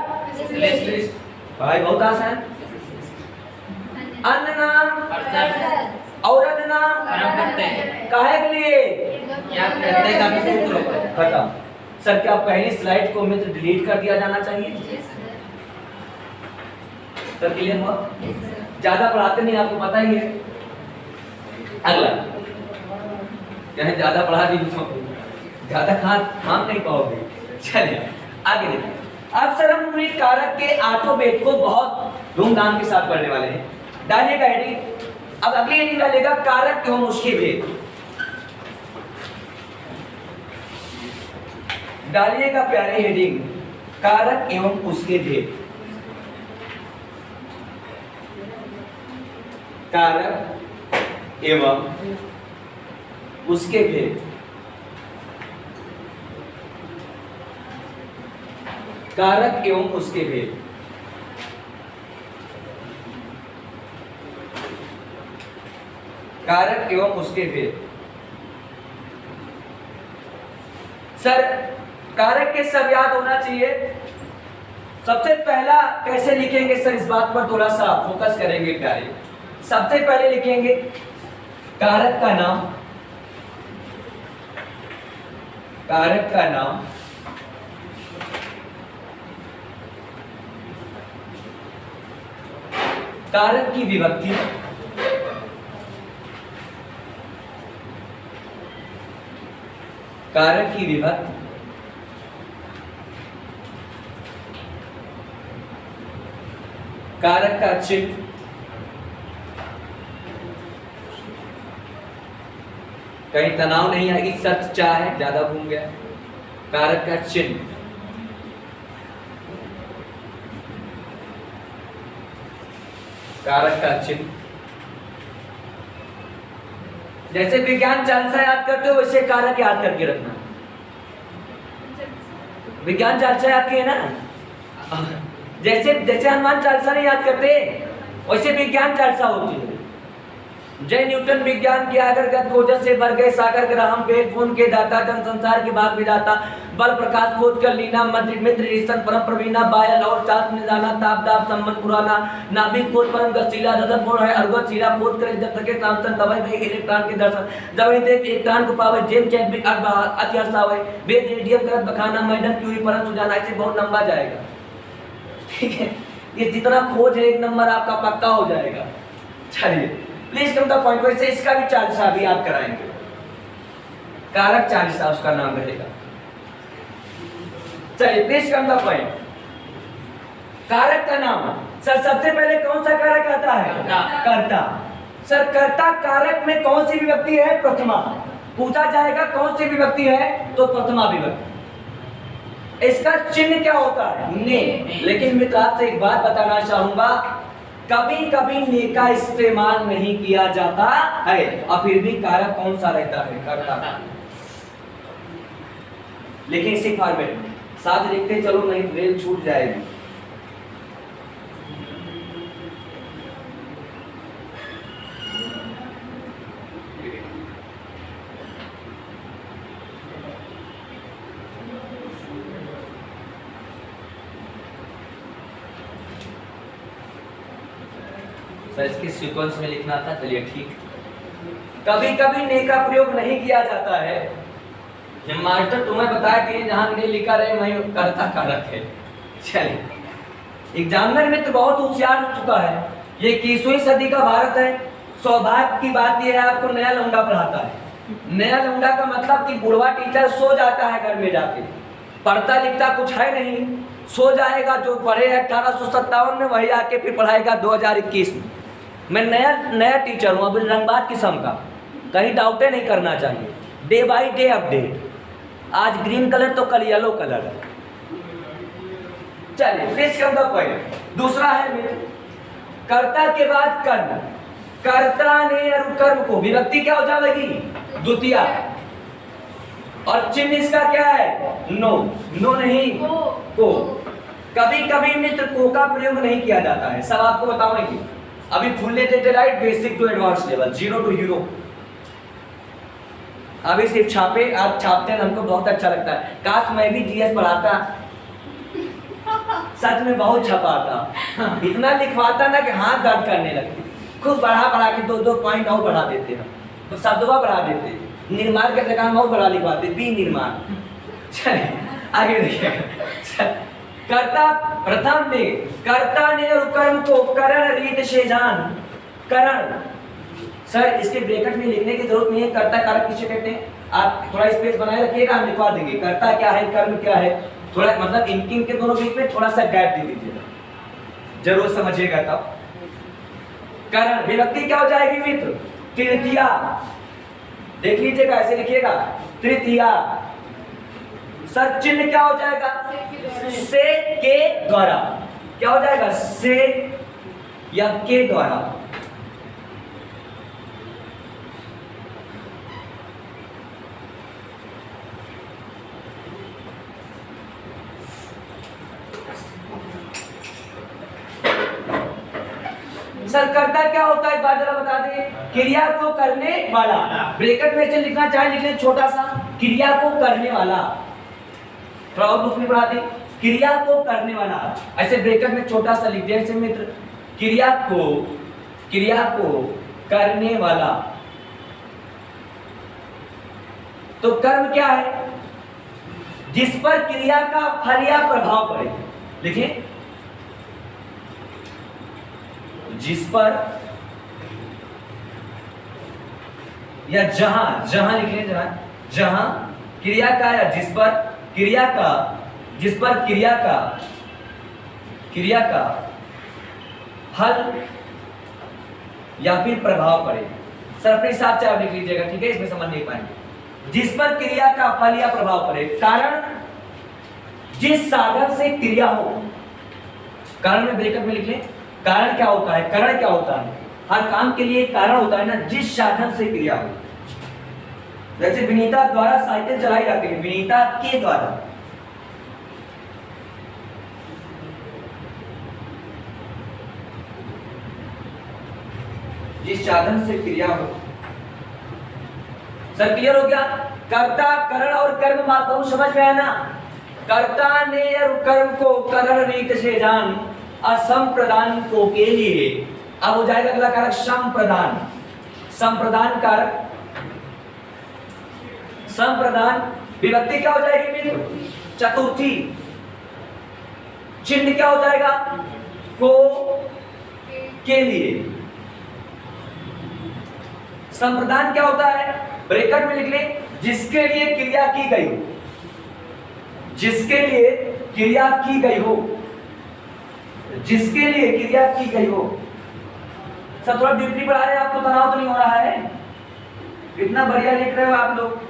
भाई बहुत आसान। अन्य नाम और अन्य नाम काहे के लिए? खत्म। सर क्या पहली स्लाइड को मित्र डिलीट कर दिया जाना चाहिए? सर क्लियर हुआ? ज्यादा पढ़ाते नहीं, आपको पता ही है। अगला कहीं ज्यादा पढ़ा दी ज्यादा खाम नहीं पाओगे। चलिए आगे देखिए। अब सर हम कारक के 8 भेद को बहुत धूमधाम के साथ पढ़ने वाले हैं। डालिएगा हेडिंग। अब अगली हेडिंग डालेगा कारक एवं उसके भेद। डालिएगा प्यारे हेडिंग कारक एवं उसके भेद। कारक एवं उसके भेद। कारक एवं उसके भेद। कारक एवं उसके भेद। सर कारक के सब याद होना चाहिए। सबसे पहला कैसे लिखेंगे सर, इस बात पर थोड़ा सा फोकस करेंगे प्यारे। सबसे पहले लिखेंगे कारक का नाम। कारक का नाम, कारक की विभक्ति, कारक की विभक्ति, कारक का चिन्ह, कहीं तनाव नहीं आएगी, सच चाह है, ज्यादा घूम गया। कारक का चिन्ह, कारक का चिन्ह। जैसे विज्ञान चालिसा याद करते हो वैसे कारक याद करके रखना। विज्ञान चालिसा याद किए ना, जैसे जैसे हनुमान चालिसा नहीं याद करते वैसे विज्ञान चालिसा होती है। जय न्यूटन विज्ञान के आगर गत खोजत से भर गए सागर, ग्राहम बेल फोन के दाता, जन संसार के भाग विधाता, बल प्रकाश खोज कर लीना, मंत्र मित्र ईशन परम प्रवीणा, बायल और चाँद में जाना, ताप दाप संबंध पुराना, नाभिक खोज परम गशीला, रदन फोड़ है अर्गत शीला, खोज करे जब तक ट्रांसन दवाई भाई इलेक्ट्रॉन के दर्शन, जब देख इलेक्ट्रॉन को पावे जेम चैट अति हर्षावे, वेद रेडियम करत बखाना, मैडम क्यूरी परम सुजाना। ऐसे बहुत लंबा जाएगा, ठीक है। ये जितना खोज है एक नंबर आपका पक्का हो जाएगा। चलिए प्लीज कम द पॉइंट। वैसे इसका भी चालिसा अभी याद कराएंगे, कारक चालिसा उसका नाम रहेगा। चलिए प्लीज कम द पॉइंट। कारक का नाम सर, सबसे पहले कौन सा कारक आता है? कर्ता। सर कर्ता कारक में कौन सी विभक्ति है? प्रथमा। पूछा जाएगा कौन सी विभक्ति है, तो प्रथमा विभक्ति। इसका चिन्ह क्या होता है? ने। लेकिन मित्र आपसे एक बात बताना चाहूंगा, कभी कभी ने का इस्तेमाल नहीं किया जाता है और फिर भी कारक कौन सा रहता है? कर्ता। लेकिन इसी फॉर्मेट में साथ लिखते चलो, नहीं रेल छूट जाएगी। इसके सीक्वेंस में लिखना था, चलिए ठीक। कभी कभी ने का प्रयोग नहीं किया जाता है। मास्टर तुम्हें बताया कि जहां ने लिखा रहे वहीं कर्ता कारक है। चलिए एग्जामिनर में तो बहुत होशियार हो चुका है। ये 21वीं सदी का भारत है। सौभाग्य की बात यह है आपको नया लौंडा पढ़ाता है। नया लौंडा का मतलब कि बुढ़वा टीचर सो जाता है घर में जाके, पढ़ता लिखता कुछ है नहीं, सो जाएगा। जो पढ़े 1857 में वही आके फिर पढ़ाएगा 2021 में। मैं नया टीचर हूँ, अभी रंगबाज किस्म का, कहीं डाउटे नहीं करना चाहिए। Day by day update. आज ग्रीन कलर तो कल येलो कलर। चलिए प्लीज कम द पॉइंट। दूसरा है मित्र, कर्ता के बाद कर्म। कर्ता ने कर्म को विभक्ति क्या हो जाएगी? द्वितीया। और चिन्ह इसका क्या है? नो। नो नहीं को। कभी कभी मित्र को का प्रयोग नहीं किया जाता है। सब आपको बताऊंगी। अभी fully detailed, basic to advance level, 0 to hero. अभी सिर्फ छापे, आप छापते हैं, हमको बहुत अच्छा लगता है। काश मैं भी जीएस पढ़ाता, सच में बहुत छपाता, इतना लिखवाता ना कि हाथ दर्द करने लगती। खूब बढ़ा के 2-2 पॉइंट और बढ़ा देते हैं, तो शब्दवा बढ़ा देते। निर्माण के जगह हम और बढ़ा लिखवाते, बी निर्माण। चलिए आगे देखिएगा। कर्ता प्रथम ने, कर्ता ने और कर्म को करण रीत से जान। करण सर इसके ब्रैकेट में लिखने की जरूरत नहीं है। कर्ता कारक किसे कहते हैं? आप थोड़ा स्पेस बनाए रखिएगा, हम लिखवा देंगे। कर्ता क्या है, कर्म क्या है, थोड़ा मतलब इनके दोनों बीच में थोड़ा सा गैप दे दीजिएगा, जरूर समझिएगा। तब करण विभक्ति क्या हो जाएगी मित्र? तृतीया। देख लीजिएगा, ऐसे लिखिएगा तृतीया। सर चिन्ह क्या हो जाएगा? से के द्वारा। क्या हो जाएगा? से या के द्वारा। सर करता क्या होता है, एक बार जरा बता दें। क्रिया को करने वाला, ब्रैकेट में से लिखना चाहे लिख लें छोटा सा, क्रिया को करने वाला। थोड़ा और बुक में बढ़ा दें, क्रिया को करने वाला, ऐसे ब्रैकेट में छोटा सा लिख दिया। ऐसे मित्र, क्रिया को करने वाला। तो कर्म क्या है? जिस पर क्रिया का फल या प्रभाव पड़े। लिखिए, जिस पर या जहां लिख लें, जहां क्रिया का या जिस पर क्रिया का फल या फिर प्रभाव पड़े। सर अपने हिसाब से आप लिख लीजिएगा, ठीक है, इसमें समझ नहीं पाएंगे। जिस पर क्रिया का फल या प्रभाव पड़े, कारण जिस साधन से क्रिया हो। कारण में ब्रेकअप में लिख लें, कारण क्या होता है, कारण क्या होता है? हर काम के लिए कारण होता है ना, जिस साधन से क्रिया हो। जैसे विनीता द्वारा साइकिल चलाई जाती है, विनीता के द्वारा। जिस साधन से क्रिया हो। सर क्लियर हो गया? कर्ता, करण और कर्म मात्र समझ में आया ना? कर्ता ने कर्म को करण रीत से जान, असंप्रदान को के लिए। अब हो जाएगा अगला कारक संप्रदान। संप्रदान कारक, संप्रदान विभक्ति क्या हो जाएगी मित्र? चतुर्थी। चिन्ह क्या हो जाएगा? को के लिए। संप्रदान क्या होता है? ब्रैकेट में लिख लें, जिसके लिए क्रिया की गई हो। जिसके लिए क्रिया की गई हो, जिसके लिए क्रिया की गई हो। सब थोड़ा ड्यूटी बढ़ा रहे हैं, आपको तनाव तो नहीं हो रहा है? इतना बढ़िया लिख रहे हो आप लोग।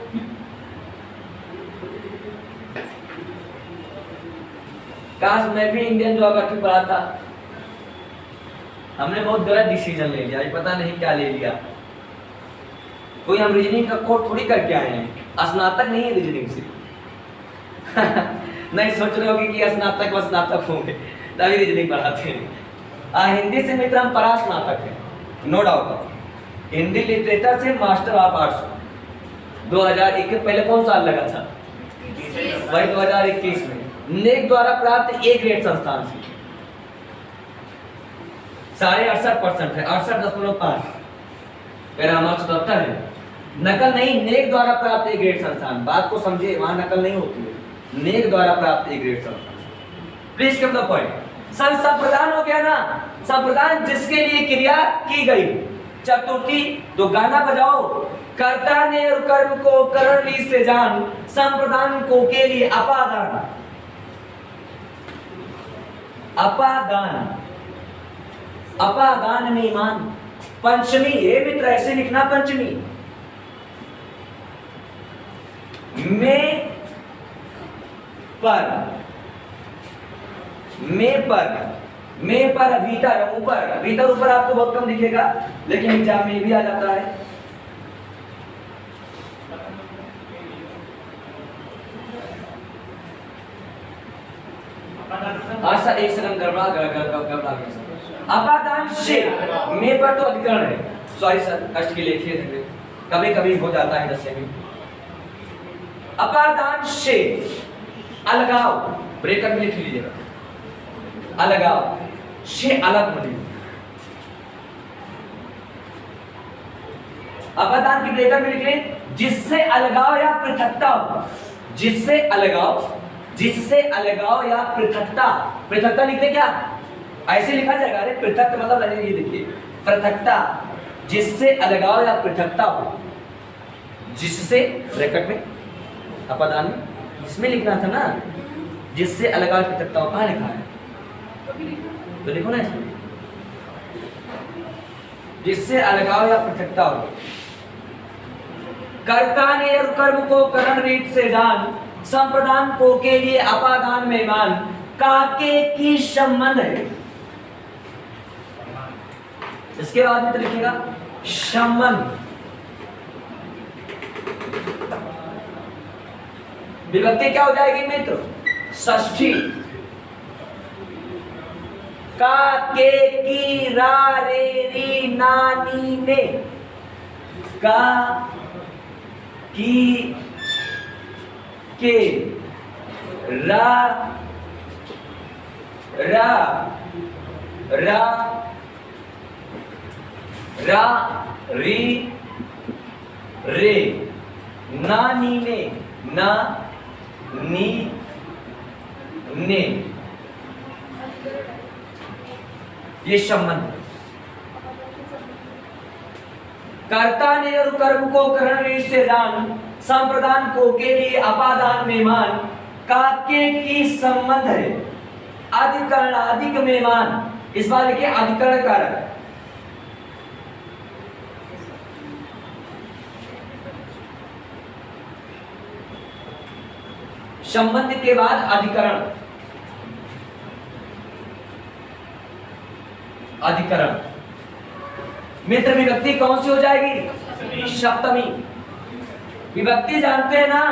काश मैं भी इंडियन ज्योग्राफी पढ़ा था। हमने बहुत गलत डिसीजन ले लिया, पता नहीं क्या ले लिया। कोई हम रीजनिंग का कोर्स थोड़ी करके आए हैं, स्नातक नहीं है रीजनिंग से। नहीं सोच रहे होगे कि स्नातक व स्नातक होंगे तभी रीजनिंग पढ़ाते हैं। हिंदी से मित्र हम परा स्नातक हैं, नो डाउट। हिंदी लिटरेचर से मास्टर ऑफ आर्ट्स 2021, पहले कौन साल लगा था? वही 2021 में। नेक द्वारा प्राप्त ए ग्रेड संस्थान से 68% है, 68.5। ग्रामर 77 है। नकल नहीं, नेक द्वारा प्राप्त ए ग्रेड संस्थान। बात को समझिए, वहां नकल नहीं होती है, नेक द्वारा प्राप्त ए ग्रेड संस्थान। Please come the point. संप्रदान हो गया ना, संप्रदान जिसके लिए क्रिया की गई। चतुर्थी, तो गाना बजाओ। कर्ता ने कर्म को करण रीत से जान, संप्रदान को के लिए अपादान। अपादान, अपादान में ईमान। पंचमी, ये मित्र ऐसे लिखना, पंचमी में पर, में पर भीतर ऊपर। भीतर ऊपर आपको बहुत कम दिखेगा, लेकिन एग्जाम में भी आ जाता है। अच्छा एक सेकंड, गड़बड़ा अपादान से में पर तो अधिकरण है। सॉरी सर, कष्ट के लिए लिखे, कभी कभी हो जाता है दशे में। अपादान से अलगाव, ब्रेकअप में लिख लीजिएगा, अलगाव से अलग होने। अपादान की ब्रेकअप में लिख लें, जिससे अलगाव या पृथकता हो। जिससे अलगाव, जिससे अलगाव या पृथकता। पृथकता लिखते क्या? ऐसे लिखा जाएगा, अरे पृथक मतलब ये देखिए, पृथकता, जिससे अलगाव या पृथकता हो। जिससे ब्रैकेट में अपादान में इसमें लिखना था ना, जिससे अलगाव पृथकता हो। कहाँ लिखा है? तो लिखो ना इसमें, जिससे अलगाव या पृथकता हो। कर्ता ने कर्म को करण रीत से जान, संप्रदान को के लिए अपादान मेहमान काके की संबंध है। इसके बाद में तो लिखिएगा संबंध। विभक्ति क्या हो जाएगी मित्र? षष्ठी। का के की रा रे री ना नी ने। का की के रा रा रा रा री रे ना नी ने ना नी ने, ये संबंध। कर्ता ने और कर्म को करण से जान संप्रदान को के लिए अपादान मेहमान काके की संबंध है। अधिकरण अधिक मेहमान, इस बार लिखिए अधिकरण कारक। संबंध के बाद अधिकरण। अधिकरण मित्र विभक्ति कौन सी हो जाएगी? सप्तमी। विभक्ति जानते हैं ना,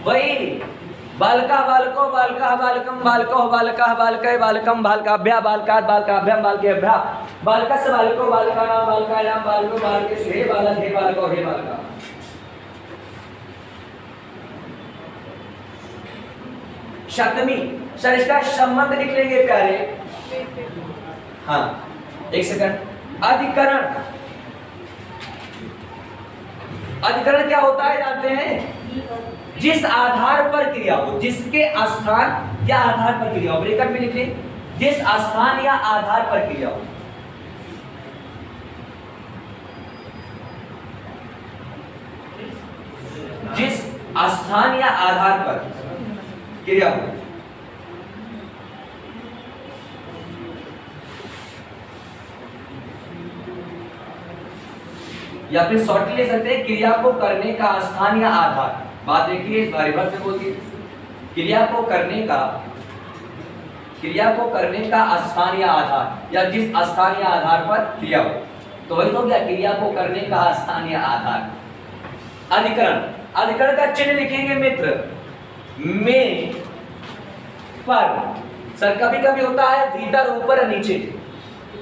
वही बालका बालको बालका बालकम बालको बालका बालके बालकम बालकाभ्या बालका बालकाभ्यम बालकेभ्या बालकस्य बालको बालकानां बालकायां बालको बालकेषु हे बालक हे बालको हे बालका। सप्तमी। सर इसका संबंध लिख लेंगे प्यारे। हाँ एक सेकंड। अधिकरण। अधिकरण क्या होता है जानते हैं? जिस आधार पर क्रिया हो, जिसके स्थान या आधार पर क्रिया हो। ब्रेकेट में लिख लें जिस स्थान या आधार पर क्रिया हो। जिस स्थान या आधार पर क्रिया हो। या फिर शॉर्ट ले सकते हैं क्रिया को करने का स्थान या आधार। बात देखिए इस बार रिवर्स में बोलती है। क्रिया को करने का स्थान या आधार, या जिस स्थान या आधार पर क्रिया हो। तो वही तो क्या, क्रिया को करने का स्थान या आधार। अधिकरण। अधिकरण का चिन्ह लिखेंगे मित्र में पर। सर कभी कभी होता है भीतर ऊपर और नीचे,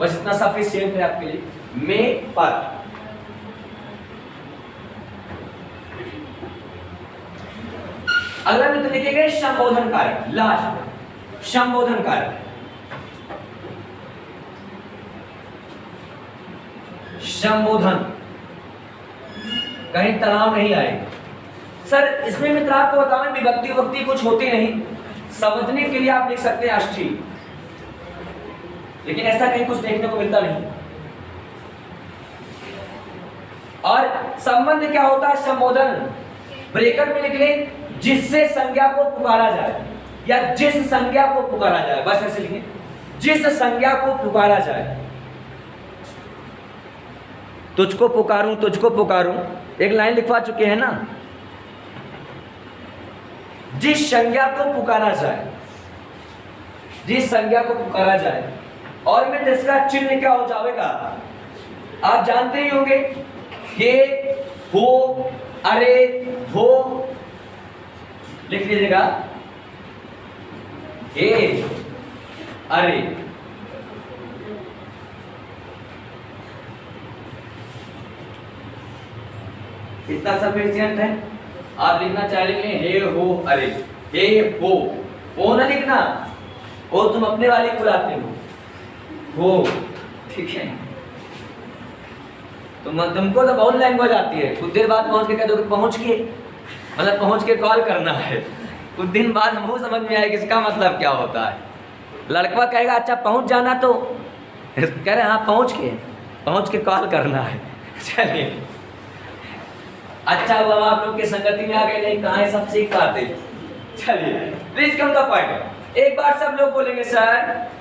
बस इतना सफिशिएंट है आपके लिए। में पर। अगला मित्र लिखेंगे संबोधन कारक। लास्ट संबोधन कारक। संबोधन, कहीं तनाव नहीं आएगा। सर इसमें मित्र आपको बताऊं विभक्ति वक्ति कुछ होती नहीं, समझने के लिए आप लिख सकते हैं अष्टी, लेकिन ऐसा कहीं कुछ देखने को मिलता नहीं। और संबंध क्या होता है? संबोधन। ब्रेकेट में लिख लें जिससे संज्ञा को पुकारा जाए, या जिस संज्ञा को पुकारा जाए। बस ऐसे लिखें जिस संज्ञा को पुकारा जाए। तुझको पुकारूं तुझको पुकारूं एक लाइन लिखवा चुके हैं ना। जिस संज्ञा को पुकारा जाए, जिस संज्ञा को पुकारा जाए। और में जिसका चिन्ह क्या हो जाएगा आप जानते ही होंगे। ये हो अरे हो लिख लीजिएगा। हे अरे इतना सफिशिएंट है। आप लिखना चाहे लिखें हे हो अरे। हे हो ना लिखना, वो तुम अपने वाली बुलाते हो। ठीक है, तुमको तो बहुत लैंग्वेज आती है। कुछ देर बाद पहुंच के कह दो पहुंच के, मतलब पहुंच के कॉल करना है। कुछ दिन बाद हमको समझ में आएगा इसका मतलब क्या होता है। लड़का कहेगा अच्छा पहुंच जाना, तो कह रहे हाँ पहुंच के कॉल करना है। चलिए अच्छा हुआ आप लोग की संगति में आ गए, नहीं कहाँ सब सीख पाते। चलिए प्लीज कम द पॉइंट। एक बार सब लोग बोलेंगे सर।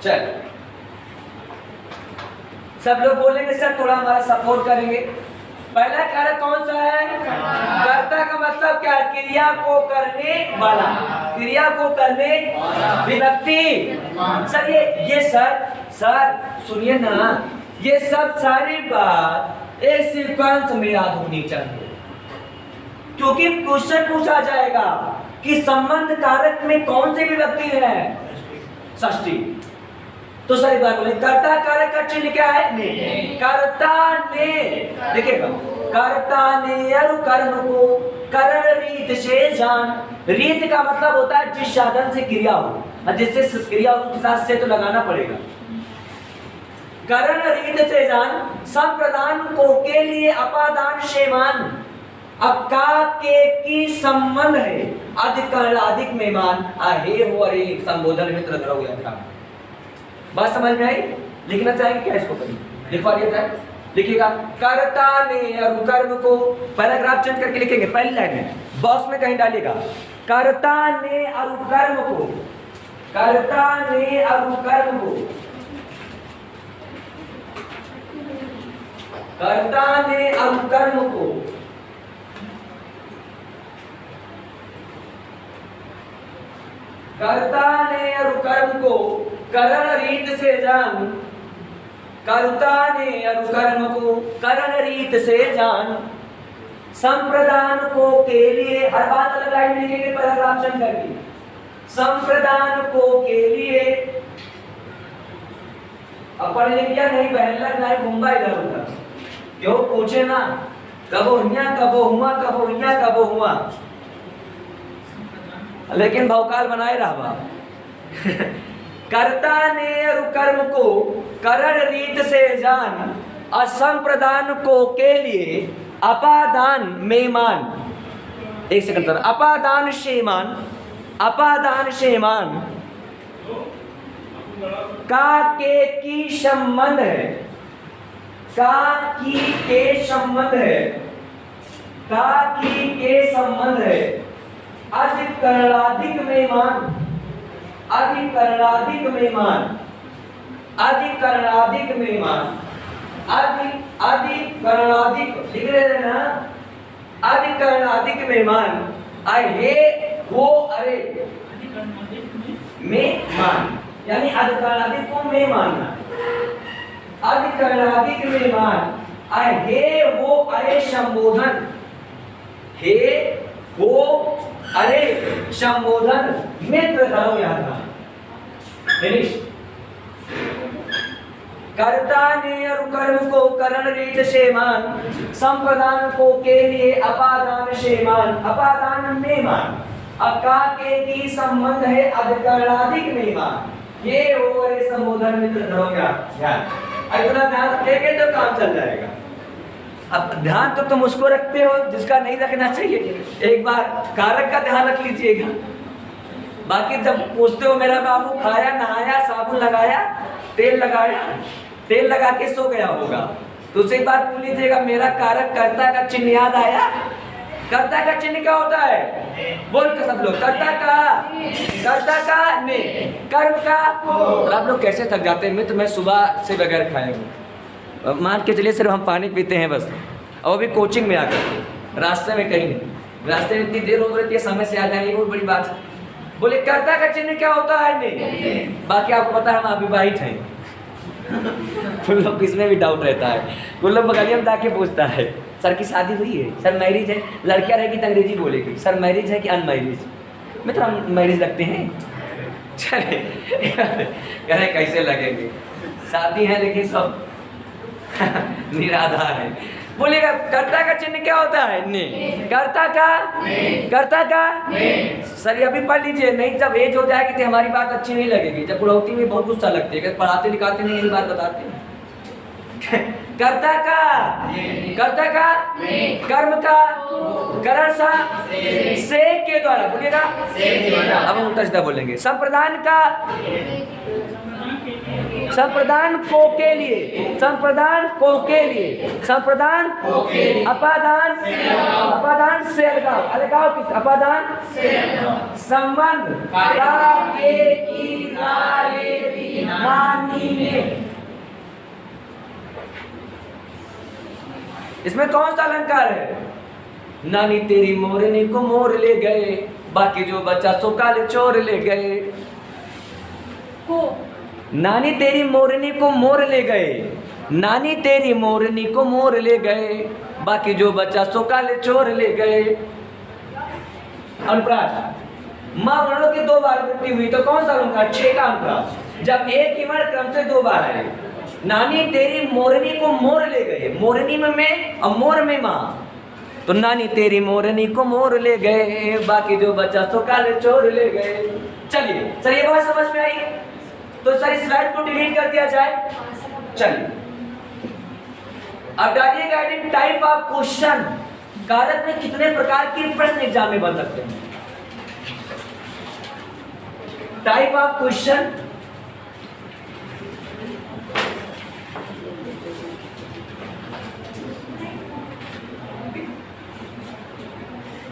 चल सब लोग बोलेंगे सर थोड़ा हमारा सपोर्ट करेंगे। पहला कारक कौन सा है? कर्ता का मतलब क्या है? क्रिया को करने वाला, क्रिया को करने विभक्ति। सर ये सर सुनिए ना, ये सब सारी बात एक सीक्वेंस में याद होनी चाहिए, क्योंकि क्वेश्चन पूछा जाएगा कि संबंध कारक में कौन सी विभक्ति है? षष्ठी। तो सही बात बोले, कर्ता कारक का चिन्ह क्या है? ने। कर्ता ने, देखिएगा, कर्ता ने और कर्म को करण रीत से जान। रीत का मतलब होता है जिस साधन से क्रिया हो, और जिससे क्रिया हो उसके साथ से तो लगाना पड़ेगा। करण रीत से जान, संप्रदान को के लिए अपादान शेमान। अब का के की संबंध है, अधिक अधिक मेहमान आहे हो अरे संबोधन मित्र धरो था। बात समझ में आई? लिखना चाहेंगे क्या इसको? कभी लिखवा दिया जाए, लिखिएगा कर्ता ने और कर्म को, पैराग्राफ चेंज करके लिखेंगे पहली लाइन में, बॉक्स में कहीं डालिएगा कर्ता ने और कर्म को, कर्ता ने और कर्म को, कर्ता ने और कर्म को, कर्ता ने और कर्म को करण रीत से जान। कर्ता ने और कर्म को करण रीत से जान, संप्रदान को के लिए, हर बात अलग लाइन में लिखेंगे पैराग्राफ चेंज करके, संप्रदान को के लिए। अब पढ़ लिखिया नहीं बहन लग नहीं घूमबा इधर उधर, क्यों पूछे ना कबो हिया कबो हुआ, कबो हिया कबो हुआ, लेकिन भौकाल बनाए रहा। कर्ता ने और कर्म को करण रीत से जान, असंप्रदान को के लिए अपादान मेमान। एक सेकंड सर, अपादान शेमान, अपादान शेमान का के की संबंध है, का की के संबंध है, का की के संबंध है, अधिकरणाधिक मेहमान, अधिकरणाधिक मेहमान, अधिकरणाधिक मेहमान, अधिकरणाधिक लिख रहे हैं ना, अधिकरणाधिक मेहमान आए वो अरे मेहमान, यानी अधिकरणाधिक को मेहमान, अधिकरणाधिक मेहमान आए हे वो अरे संबोधन, हे वो अरे संबोधन मित्र धरो याद था। फिनिश। कर्ता ने और कर्म को करण रीत से मान, संप्रदान को के लिए अपादान से मान, अपादान में मान, अका के की संबंध है अधिकरणाधिक में मान, ये हो अरे संबोधन मित्र धरो क्या ध्यान। इतना ध्यान रखेंगे तो काम चल जाएगा। अब ध्यान तो तुम उसको रखते हो जिसका नहीं रखना चाहिए। एक बार कारक का ध्यान रख लीजिएगा, बाकी जब पूछते हो मेरा बाबू खाया नहाया साबुन लगाया तेल लगाया, तेल लगा के सो गया होगा, तो उसे एक बार पूछ लीजिएगा मेरा कारक कर्ता का चिन्ह याद आया? कर्ता का चिन्ह क्या होता है? बोल के सब लोग, कर्ता का ने, कर्म का। और आप लोग कैसे थक जाते हैं मित्र? मैं सुबह से बगैर खाए हूँ, मान के चलिए सिर्फ हम पानी पीते हैं बस, और भी कोचिंग में आकर, रास्ते में कहीं नहीं, रास्ते में इतनी देर हो रही है, समय से आ जाए, बहुत बड़ी बात है। बोले कर्ता का चिन्ह क्या होता है? ने। बाकी आपको पता है हम अविवाहित हैं। कुछ लोग इसमें भी डाउट रहता है, कुछ लोग बगलिया में जाके पूछता है सर की शादी हुई है, सर मैरिज है, लड़कियाँ रहेगी तो अंग्रेजी बोलेगी, सर मैरिज है कि अनमैरिज? मित्र हम मैरिज लगते हैं। चले कह रहे कैसे लगेंगे, शादी है लेकिन सब निराधार है। बोलिएगा कर्ता का चिन्ह क्या होता है? ने। कर्ता का कर्ता का सर अभी पढ़ लीजिए, नहीं जब एज हो जाएगी तो हमारी बात अच्छी नहीं लगेगी, जब बुढ़ौती में बहुत गुस्सा लगती है, पढ़ाते लिखाते नहीं यही बात बताते हैं। कर्ता का कर्म का करण सा से के द्वारा, बोलिएगा अब हम उल्टा सीधा बोलेंगे। संप्रदान का संप्रदान को के लिए, संप्रदान को के लिए, संप्रदान अपादान, अपादान से अलगाव, अलगाव किस, अपादान संबंध का के किनारे मानिए। इसमें कौन सा अलंकार है? नानी तेरी मोरनी को मोर ले गए, बाकी जो बचा सो काले चोर ले गए। नानी तेरी मोरनी को मोर ले गए, नानी तेरी मोरनी को मोर ले गए, बाकी जो बचा सो काले चोर ले गए। अनुप्रास, माँ वर्णों की 2 बार वृद्धि हुई तो कौन सा अलंकार? 6 का अनुप्रास। जब एक ही वर्ण क्रम से 2 बार आए, नानी तेरी मोरनी को मोर ले गए, मोरनी में मैं और मोर में माँ, तो नानी तेरी मोरनी को मोर ले गए, बाकी जो बचा सो काले चोर ले गए। चलिए सर, ये बात समझ में आई? तो सर इस स्लाइड को डिलीट कर दिया जाए। चलिए अब डालिएगा टाइप ऑफ क्वेश्चन, कारक में कितने प्रकार के प्रश्न एग्जाम में बन सकते हैं। Type of question,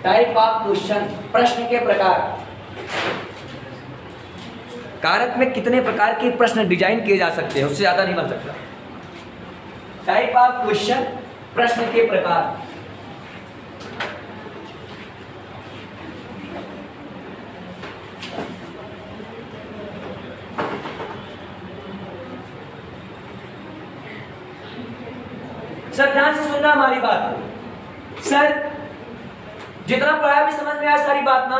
type of question, प्रश्न के प्रकार। कारक में कितने प्रकार के प्रश्न डिजाइन किए जा सकते हैं, उससे ज्यादा नहीं बन सकता। टाइप ऑफ क्वेश्चन, प्रश्न के प्रकार। सर ध्यान से सुनना हमारी बात। सर जितना पढ़ा भी समझ में आया सारी बात ना?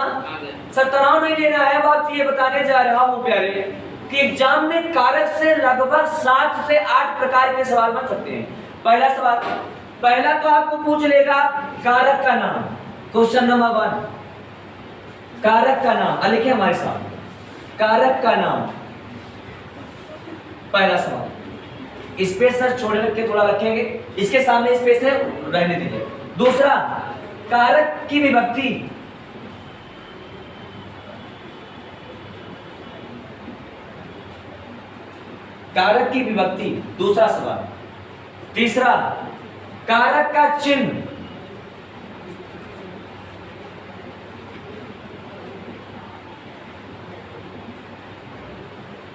सर तनाव नहीं लेना है, बात ये बताने जा रहा हूं प्यारे कि एग्जाम में कारक से लगभग 7 से 8 प्रकार के सवाल बन सकते हैं। पहला सवाल, पहला तो आपको पूछ लेगा कारक का नाम, क्वेश्चन नंबर 1, कारक का नाम। लिखिए हमारे साथ, कारक का नाम, पहला सवाल। स्पेस सर छोड़ के थोड़ा रखेंगे, इसके सामने स्पेस है, रहने दीजिए। दूसरा, कारक की विभक्ति, कारक की विभक्ति, दूसरा सवाल। तीसरा, कारक का चिन्ह।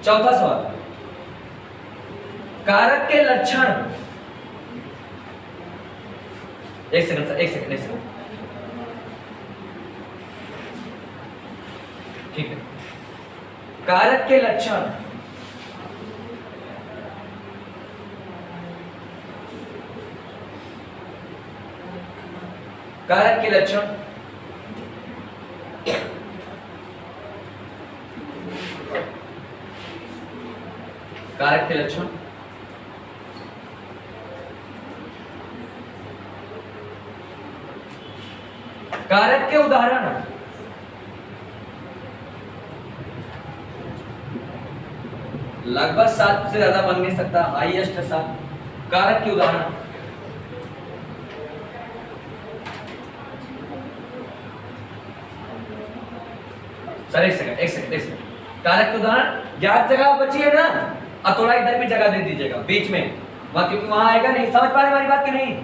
चौथा सवाल, कारक के लक्षण। एक सेकंड सर, एक सेकंड, एक सेकंड, ठीक है। कारक के लक्षण, कारक के लक्षण, कारक के लक्षण, कारक के उदाहरण। लगभग 7 से ज्यादा बन नहीं सकता, हाईएस्ट है 7। कारक के उदाहरण, सर एक सेकंड, एक सेकंड, एक सेकंड। कारक के उदाहरण, ज्ञात जगह बची है ना, और थोड़ा इधर भी जगह दे दीजिएगा बीच में, वहां क्योंकि वहां आएगा नहीं। समझ पा रहे हमारी बात की नहीं?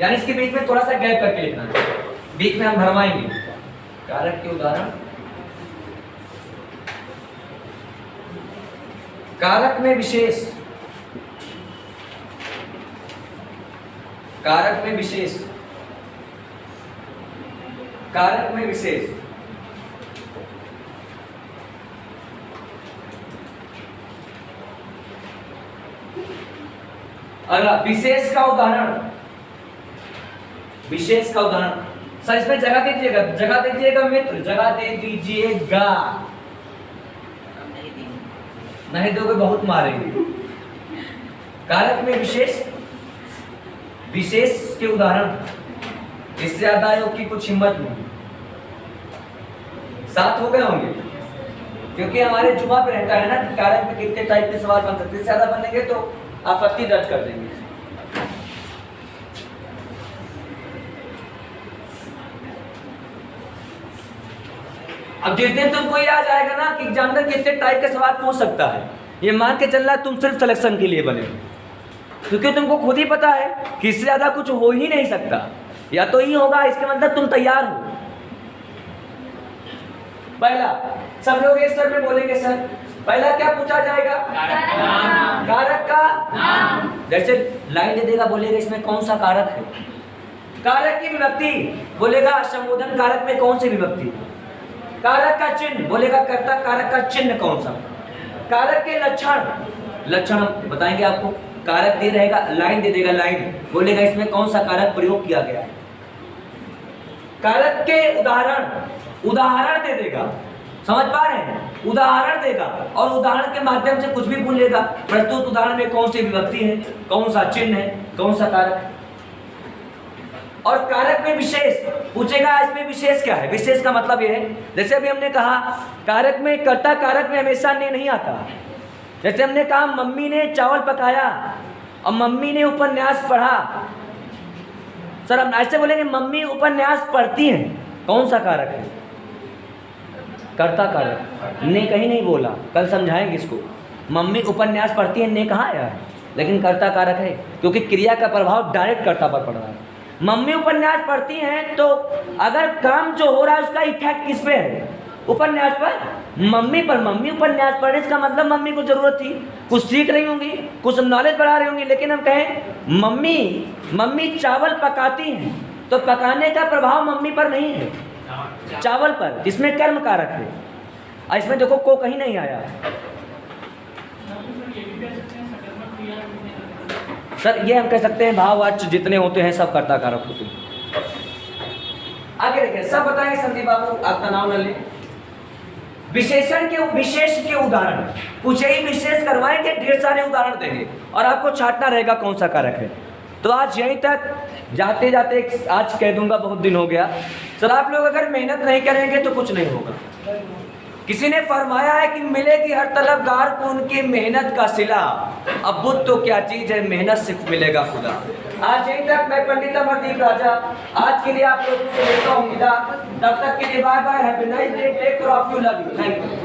यानी इसके बीच में थोड़ा सा गैप करके लिखना है, बीच में हम भरमाएंगे। कारक के उदाहरण, कारक में विशेष, कारक में विशेष, कारक में विशेष। अगला, विशेष का उदाहरण, विशेष का उदाहरण। सर इसमें जगह दे दीजिएगा, जगह दे दीजिएगा मित्र, जगह दे दीजिएगा। नहीं दोगे बहुत मारेंगे। कारक में विशेष, विशेष के उदाहरण। इससे ज्यादा योग की कुछ हिम्मत नहीं। 7 हो गए होंगे, क्योंकि हमारे जुमा पे रहता है ना कि कारक में कितने टाइप के सवाल बन सकते हैं। ज्यादा बनेंगे तो आपत्ति दर्ज कर देंगे। अब जिस दिन तुमको ये आ जाएगा ना कि एग्जामिनर कितने टाइप के सवाल पूछ सकता है, ये मान के चलना तुम सिर्फ सिलेक्शन के लिए बने हो, क्योंकि तुमको खुद ही पता है कि इससे ज़्यादा कुछ हो ही नहीं सकता, या तो ही होगा, इसके मतलब तुम तैयार हो। पहला सब लोग एक स्वर में बोलेंगे सर। पहला क्या पूछा जाएगा? कारक का नाम। जैसे लाइन दे देगा, बोलेगा इसमें कौन सा कारक है। कारक की विभक्ति बोलेगा संबोधन कारक में कौन सी विभक्ति। कारक का चिन्ह बोलेगा कर्ता कारक का चिन्ह कौन सा। कारक के लक्षण बताएंगे आपको। कारक दे रहेगा, लाइन दे देगा, लाइन बोलेगा इसमें कौन सा कारक प्रयोग किया गया है। कारक के उदाहरण दे देगा, समझ पा रहे हैं, उदाहरण देगा और उदाहरण के माध्यम से कुछ भी बोलेगा। प्रस्तुत उदाहरण में कौन सी विभक्ति है, कौन सा चिन्ह है, कौन सा कारक है। और कारक में विशेष पूछेगा, इसमें विशेष क्या है। विशेष का मतलब यह है, जैसे अभी हमने कहा कारक में कर्ता कारक में हमेशा ने नहीं आता। जैसे हमने कहा मम्मी ने चावल पकाया और मम्मी ने उपन्यास पढ़ा। सर हम ऐसे बोलेंगे मम्मी उपन्यास पढ़ती हैं, कौन सा कारक है? कर्ता कारक। ने कहीं नहीं बोला, कल समझाएंगे इसको। मम्मी उपन्यास पढ़ती है, ने कहाँ आया है, लेकिन कर्ता कारक है, क्योंकि क्रिया का प्रभाव डायरेक्ट कर्ता पर पड़ रहा है। मम्मी उपन्यास पढ़ती हैं, तो अगर काम जो हो रहा है उसका इफेक्ट किस पे है? उपन्यास पर, मम्मी पर। मम्मी उपन्यास पढ़े, इसका मतलब मम्मी को जरूरत थी, कुछ सीख रही होंगी, कुछ नॉलेज बढ़ा रही होंगी। लेकिन हम कहें मम्मी चावल पकाती हैं, तो पकाने का प्रभाव मम्मी पर नहीं है, चावल पर, जिसमें कर्म कारक है। और इसमें देखो को कहीं नहीं आया। सर ये हम कह सकते हैं भाववाच्य जितने होते हैं सब कर्ता कारक होते हैं। आगे देखिए, सब बताएंगे संदीप बाबू, आपका नाम न लें। विशेष के उदाहरण पूछे ही, विशेष करवाएंगे, ढेर सारे उदाहरण देंगे और आपको छांटना रहेगा कौन सा कारक है। तो आज यहीं तक, जाते जाते आज कह दूंगा, बहुत दिन हो गया। सर आप लोग अगर मेहनत नहीं करेंगे तो कुछ नहीं होगा। किसी ने फरमाया है कि मिलेगी हर तलबगार को उनकी मेहनत का सिला, अब बुद्ध तो क्या चीज़ है, मेहनत से मिलेगा खुदा। आज यहीं तक, मैं पंडित अमरदीप राजा आज के लिए आप लोगों से लेता हूँ विदा। तब तक के लिए bye bye, happy nice day, take care of you, love you, thank you.